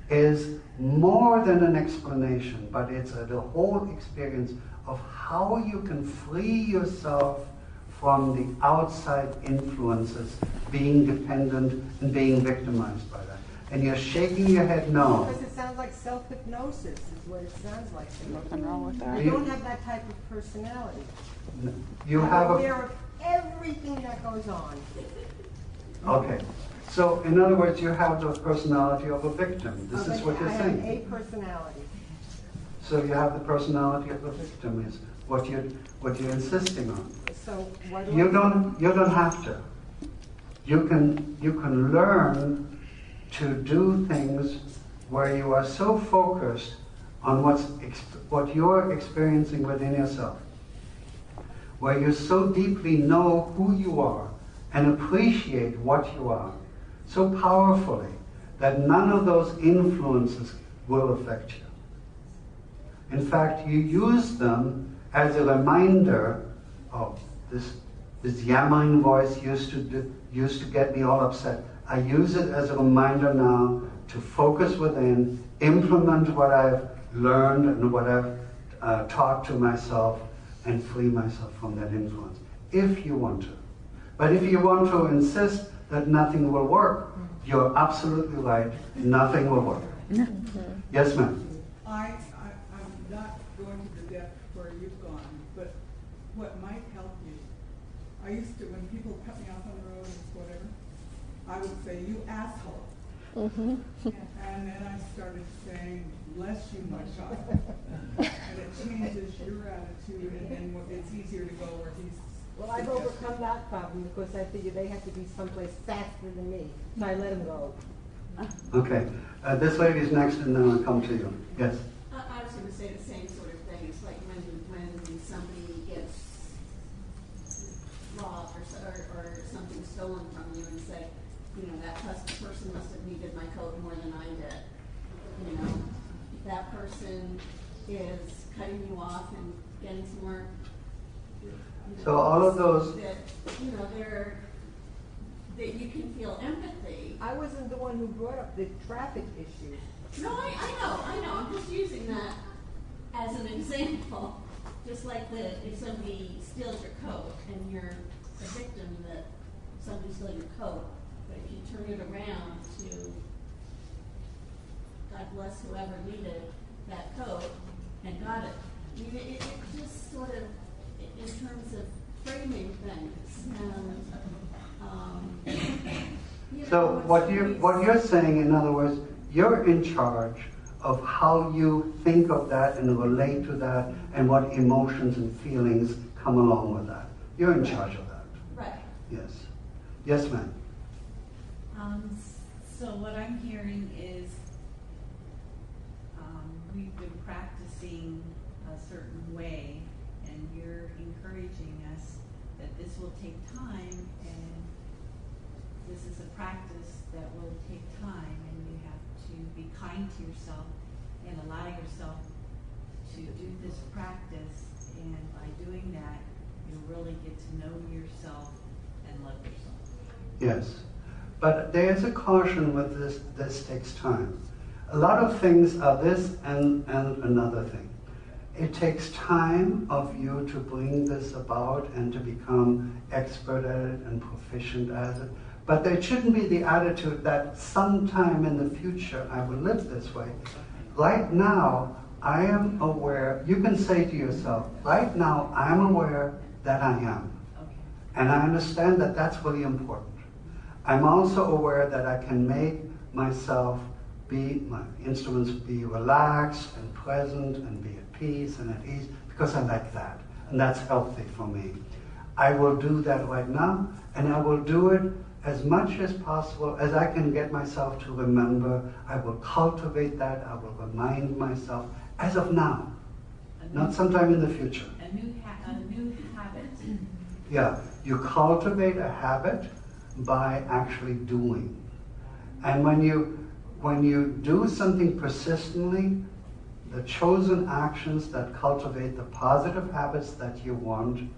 is more than an explanation, but it's the whole experience of how you can free yourself from the outside influences, being dependent and being victimized by that. And you're shaking your head no. Because it sounds like self-hypnosis is what it sounds like. Nothing wrong with that. I don't have that type of personality. You I'm have aware of everything that goes on. Okay. So, in other words, you have the personality of a victim. This is what you're saying. I have a personality. So you have the personality of a victim is what you're insisting on. So what do You don't have to. You can learn to do things where you are so focused on what you're experiencing within yourself, where you so deeply know who you are and appreciate what you are so powerfully that none of those influences will affect you. In fact, you use them as a reminder of this yammering voice used to get me all upset. I use it as a reminder now to focus within, implement what I've learned and what I've taught to myself, and free myself from that influence, if you want to. But if you want to insist that nothing will work, you're absolutely right. Nothing will work. Yes, ma'am. I'm not going to the depth where you've gone, but what might help you, I used to, when people cut me off on the road or whatever, I would say, you asshole. And then I started saying, bless you, my child. And it changes your attitude, and then it's easier to go where he's. Well, I've overcome that problem because I figured they have to be someplace faster than me, so I let them go. Okay. This lady's next, and then I'll come to you. Yes. I was going to say the same sort of thing. It's like when somebody gets robbed or something stolen from you, and say, you know, that person must have needed my coat more than I did. You know, that person is cutting you off and getting somewhere. So all of those. That, you know, that you can feel empathy. I wasn't the one who brought up the traffic issue. No, I know. I'm just using that as an example. Just like if somebody steals your coat and you're a victim that somebody stole your coat, but if you turn it around to God bless whoever needed that coat and got it. I mean, it just sort of, in terms of framing things. So what you're saying, in other words, you're in charge of how you think of that and relate to that, and what emotions and feelings come along with that. You're in charge of that. Right. Yes. Yes, ma'am. So what I'm hearing is we've been practicing a certain way, and you're encouraging us that this will take time, and this is a practice that will take time, and you have to be kind to yourself and allow yourself to do this practice, and by doing that, you really get to know yourself and love yourself. Yes. But there's a caution with this. This takes time. A lot of things are this and another thing. It takes time of you to bring this about and to become expert at it and proficient at it. But there shouldn't be the attitude that sometime in the future I will live this way. Right now, I am aware. You can say to yourself, right now, I'm aware that I am. And I understand that that's really important. I'm also aware that I can make myself my instruments be relaxed and present and be at peace and at ease, because I like that. And that's healthy for me. I will do that right now, and I will do it as much as possible as I can get myself to remember. I will cultivate that. I will remind myself as of now, not sometime in the future. A new habit. Yeah, you cultivate a habit by actually doing. And when you do something persistently, the chosen actions that cultivate the positive habits that you want,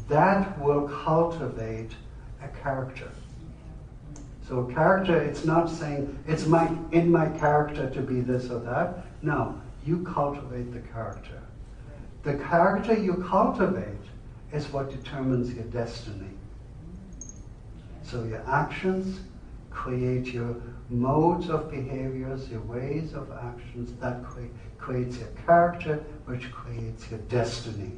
that will cultivate a character. So character, it's not saying it's in my character to be this or that. No, you cultivate the character. The character you cultivate is what determines your destiny. So your actions create your modes of behaviors, your ways of actions, that creates your character, which creates your destiny.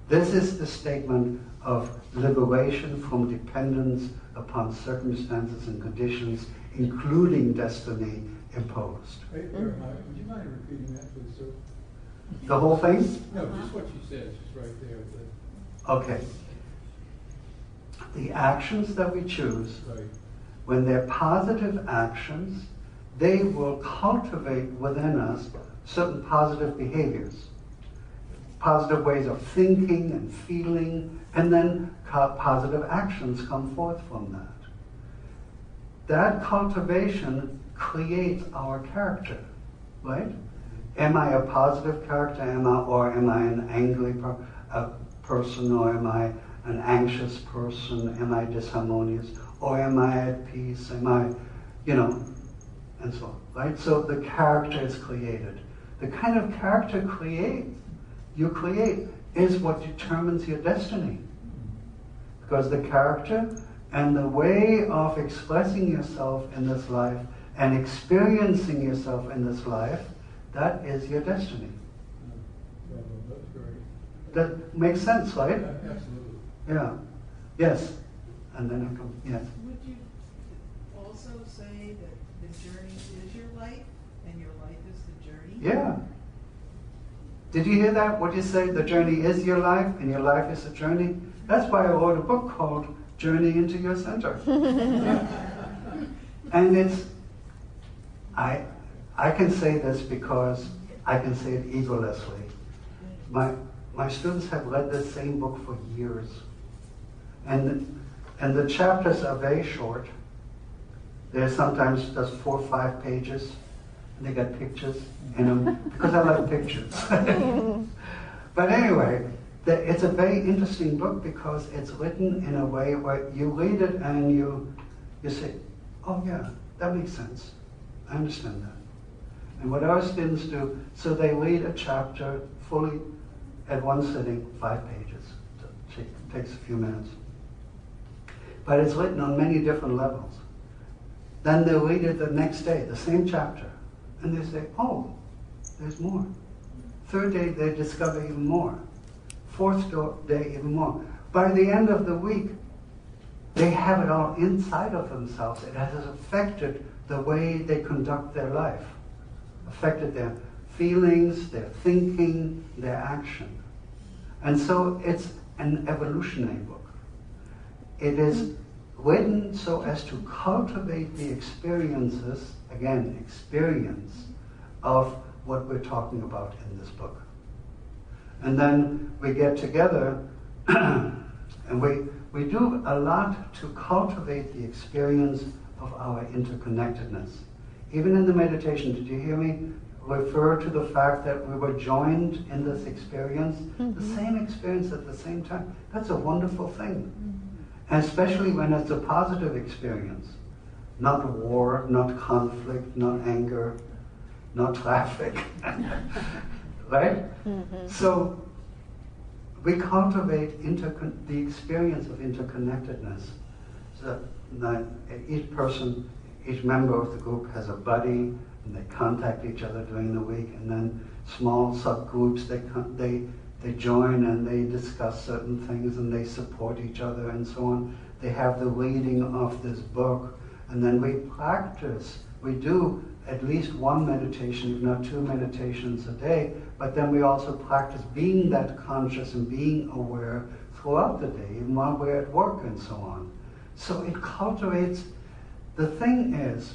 This is the statement of liberation from dependence upon circumstances and conditions, including destiny imposed. Hey, Erhard, would you mind repeating that, please, sir? The whole thing? No, just what you said, just right there. Okay. The actions that we choose, when they're positive actions, they will cultivate within us certain positive behaviors, positive ways of thinking and feeling, and then positive actions come forth from that. That cultivation creates our character, right? Am I a positive character, or am I an angry person, or am I an anxious person? Am I disharmonious? Or am I at peace? Am I, and so on, right? So the character is created. The kind of character you create is what determines your destiny. Because the character and the way of expressing yourself in this life and experiencing yourself in this life, that is your destiny. Yeah, well, that's great. That makes sense, right? Absolutely. Yeah. Yes. And then I come, yes. Would you also say that the journey is your life and your life is the journey? Yeah. Did you hear that? What you say? The journey is your life and your life is a journey? That's why I wrote a book called Journey into Your Center. And it's, I can say this because I can say it egolessly. My students have read this same book for years. And the chapters are very short. They're sometimes just 4 or 5 pages. And they got pictures in them, because I like pictures. But anyway, it's a very interesting book because it's written in a way where you read it and you say, oh yeah, that makes sense. I understand that. And what our students do, so they read a chapter fully at one sitting, 5 pages. It takes a few minutes. But it's written on many different levels. Then they read it the next day, the same chapter. And they say, oh, there's more. 3rd day, they discover even more. 4th day, even more. By the end of the week, they have it all inside of themselves. It has affected the way they conduct their life, affected their feelings, their thinking, their action. And so it's an evolutionary book. It is written so as to cultivate the experiences, again, experience of what we're talking about in this book. And then we get together and we do a lot to cultivate the experience of our interconnectedness. Even in the meditation, did you hear me refer to the fact that we were joined in this experience? The same experience at the same time. That's a wonderful thing. And especially when it's a positive experience. Not war, not conflict, not anger, not traffic. Right? So we cultivate the experience of interconnectedness. So that each person, each member of the group has a buddy, and they contact each other during the week, and then small subgroups, they join and they discuss certain things and they support each other and so on. They have the reading of this book, and then we practice. We do at least 1 meditation, if not 2 meditations a day, but then we also practice being that conscious and being aware throughout the day, even while we're at work and so on. So it cultivates. The thing is,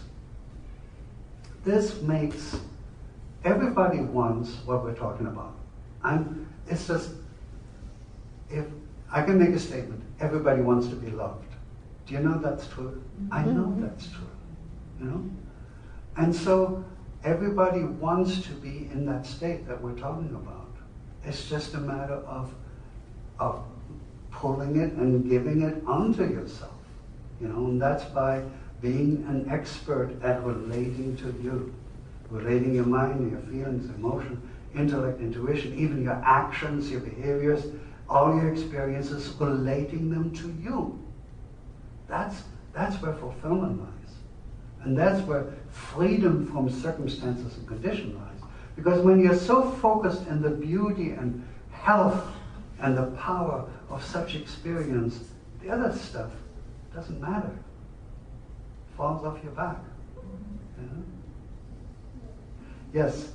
this makes everybody wants what we're talking about. It's just, if I can make a statement, everybody wants to be loved. Do you know that's true? I know that's true. You know? And so everybody wants to be in that state that we're talking about. It's just a matter of pulling it and giving it onto yourself. You know, and that's by being an expert at relating to you. Relating your mind, your feelings, emotion, intellect, intuition, even your actions, your behaviors, all your experiences, relating them to you. That's where fulfillment lies. And that's where freedom from circumstances and conditions lies. Because when you're so focused in the beauty and health and the power of such experience, the other stuff doesn't matter. It falls off your back. You know? Yes?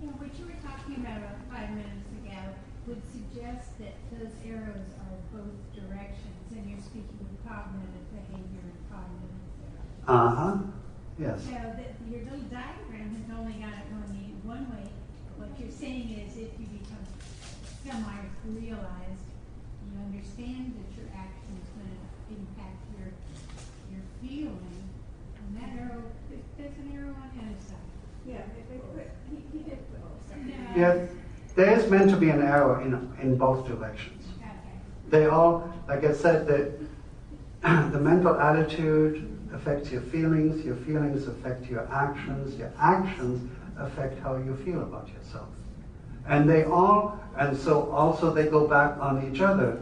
You know, what you were talking about 5 minutes ago would suggest that those arrows are both directions, and you're speaking of cognitive behavior and cognitive therapy. Uh-huh. Yes. So your little diagram has only got it going one way. What you're saying is if you become semi-realized, you understand that your action is going to impact your feeling, and that arrow, there's an arrow on the other side. Yeah, he did put No. Yeah, there is meant to be an arrow in both directions. Okay. They all, like I said, the mental attitude affects your feelings affect your actions affect how you feel about yourself. And so also they go back on each other.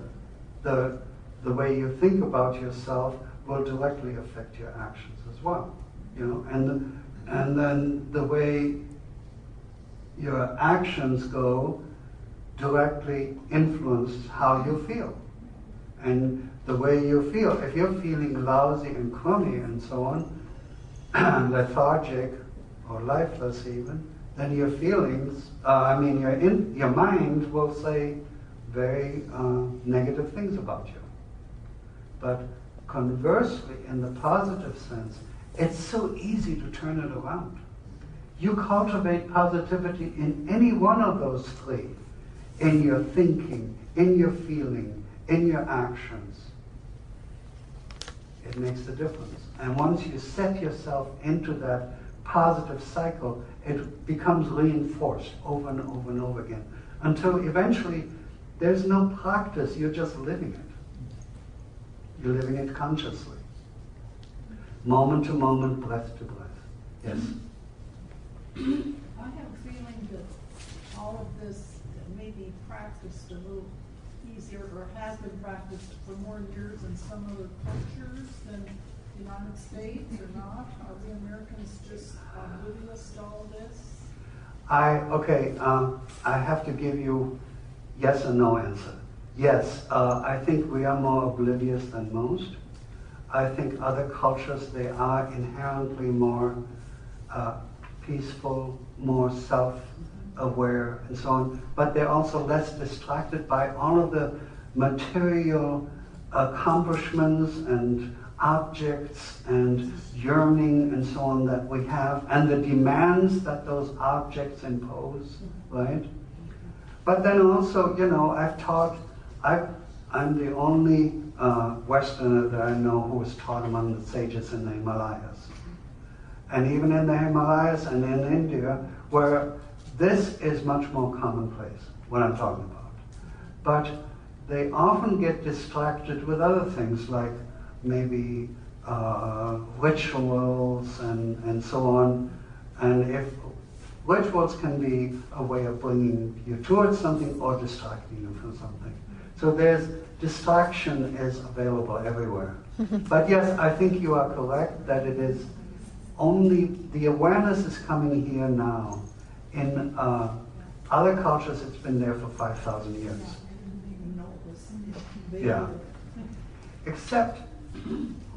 The the way you think about yourself will directly affect your actions as well. And then the way your actions go directly influence how you feel. And the way you feel, if you're feeling lousy and crummy and so on, lethargic or lifeless even, then your feelings, your mind will say very negative things about you. But conversely, in the positive sense, it's so easy to turn it around. You cultivate positivity in any one of those three, in your thinking, in your feeling, in your actions. It makes a difference. And once you set yourself into that positive cycle, it becomes reinforced over and over and over again, until eventually there's no practice, you're just living it. You're living it consciously. Moment to moment, breath to breath. Yes? I have a feeling that all of this may be practiced a little easier, or has been practiced for more years in some other cultures than the United States, or not? Are we Americans just oblivious to all this? I have to give you yes and no answer. Yes, I think we are more oblivious than most. I think other cultures, they are inherently more peaceful, more self-aware and so on, but they're also less distracted by all of the material accomplishments and objects and yearning and so on that we have, and the demands that those objects impose, right? But then also, I'm the only Westerner that I know who was taught among the sages in the Himalayas. And even in the Himalayas and in India, where this is much more commonplace, what I'm talking about. But they often get distracted with other things, like maybe rituals and so on. And if rituals can be a way of bringing you towards something or distracting you from something. So distraction is available everywhere. But yes, I think you are correct that it is only, the awareness is coming here now. In other cultures, it's been there for 5,000 years. Yeah. Except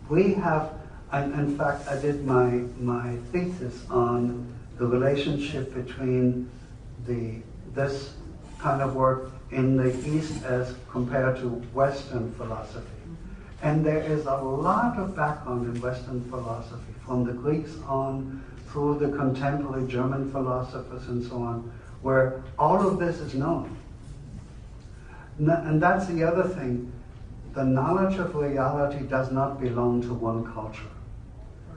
we have, in fact, I did my thesis on the relationship between this kind of work in the East as compared to Western philosophy. And there is a lot of background in Western philosophy, from the Greeks on through the contemporary German philosophers and so on, where all of this is known. And that's the other thing. The knowledge of reality does not belong to one culture.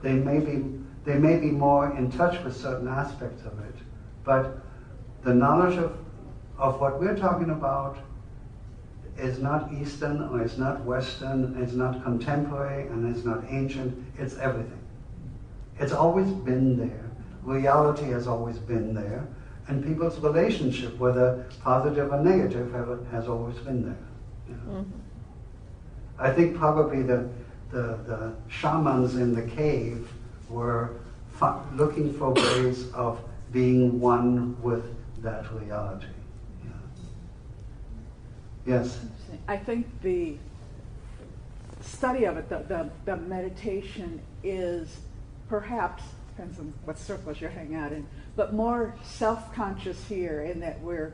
They may be more in touch with certain aspects of it, but the knowledge of what we're talking about is not Eastern, or it's not Western, it's not contemporary, and it's not ancient, it's everything. It's always been there. Reality has always been there, and people's relationship, whether positive or negative, has always been there. You know? Mm-hmm. I think probably the shamans in the cave were looking for ways of being one with that reality. Yeah. Yes? I think the study of it, the meditation is perhaps, depends on what circles you're hanging out in, but more self-conscious here in that we're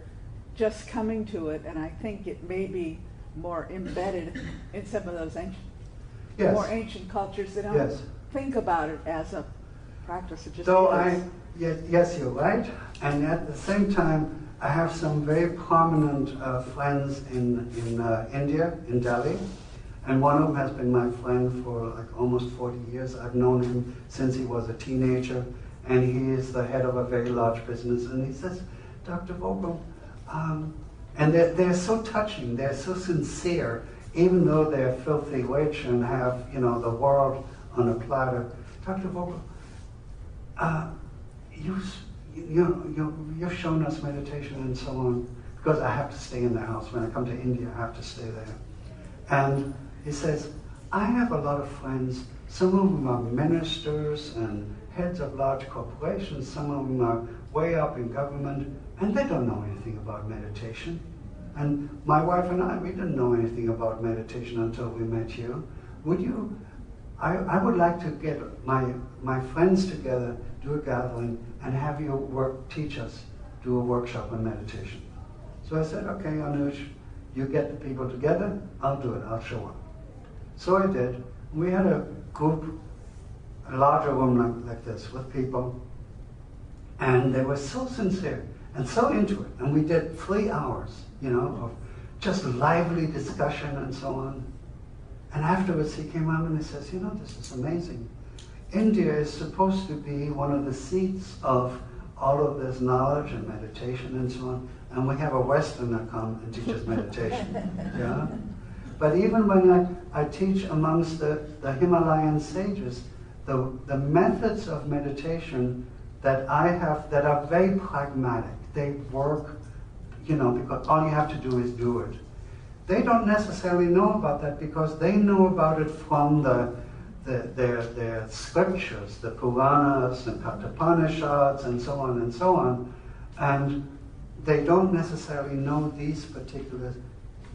just coming to it, and I think it may be more embedded in some of those more ancient cultures that don't think about it as a practice. It just yes, you're right. And at the same time, I have some very prominent friends in India, in Delhi. And one of them has been my friend for like almost 40 years. I've known him since he was a teenager. And he is the head of a very large business. And he says, Dr. Vogel, and they're so touching, they're so sincere, even though they're filthy rich and have, the world on a platter. Dr. Vogel, you've shown us meditation and so on, because I have to stay in the house. When I come to India, I have to stay there. And He says, I have a lot of friends. Some of them are ministers and heads of large corporations. Some of them are way up in government, and they don't know anything about meditation. And my wife and I, we didn't know anything about meditation until we met you. Would you? I would like to get my friends together, do a gathering, and have you teach us, do a workshop on meditation. So I said, okay, Anush, you get the people together, I'll do it, I'll show up. So I did. We had a group, a larger room like this, with people, and they were so sincere and so into it. And we did 3 hours, of just lively discussion and so on. And afterwards he came out and he says, this is amazing. India is supposed to be one of the seats of all of this knowledge and meditation and so on, and we have a Westerner come and teach us meditation. Yeah? But even when I teach amongst the Himalayan sages, the methods of meditation that I have that are very pragmatic, they work, because all you have to do is do it. They don't necessarily know about that because they know about it from their scriptures, the Puranas and Kathapanishads and so on, and they don't necessarily know these particular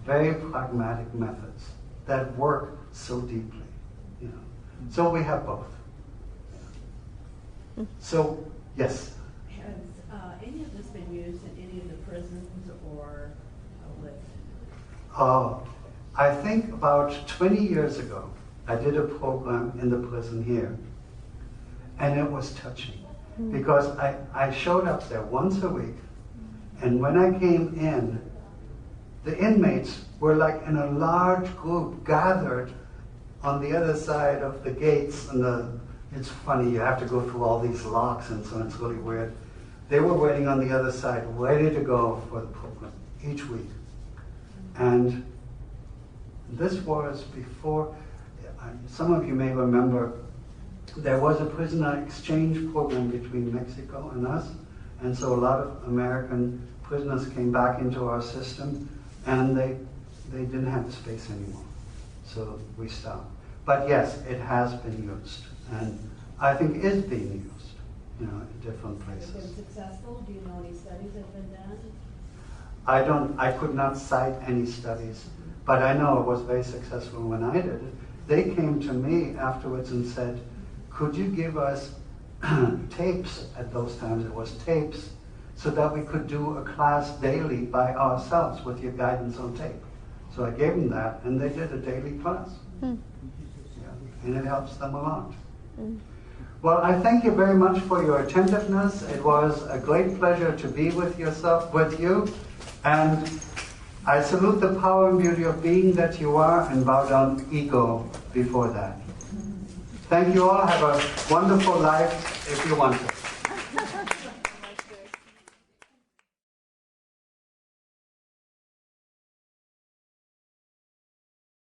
very pragmatic methods that work so deeply. So we have both. So, yes? Has any of this been used in any of the prisons or with? I think about 20 years ago, I did a program in the prison here, and it was touching because I showed up there once a week, and when I came in, the inmates were like in a large group gathered on the other side of the gates, and it's funny, you have to go through all these locks, and so it's really weird. They were waiting on the other side, ready to go for the program each week. And this was before, some of you may remember, there was a prisoner exchange program between Mexico and us, and so a lot of American prisoners came back into our system, and they didn't have the space anymore. So we stopped. But yes, it has been used, and I think is being used, in different places. Has it been successful? Do you know any studies that have been done? I could not cite any studies, but I know it was very successful when I did it. They came to me afterwards and said, could you give us tapes? At those times it was tapes, so that we could do a class daily by ourselves with your guidance on tape. So I gave them that, and they did a daily class. Yeah, and it helps them a lot. Well, I thank you very much for your attentiveness. It was a great pleasure to be with you, and I salute the power and beauty of being that you are, and bow down ego before that. Thank you all. Have a wonderful life if you want to.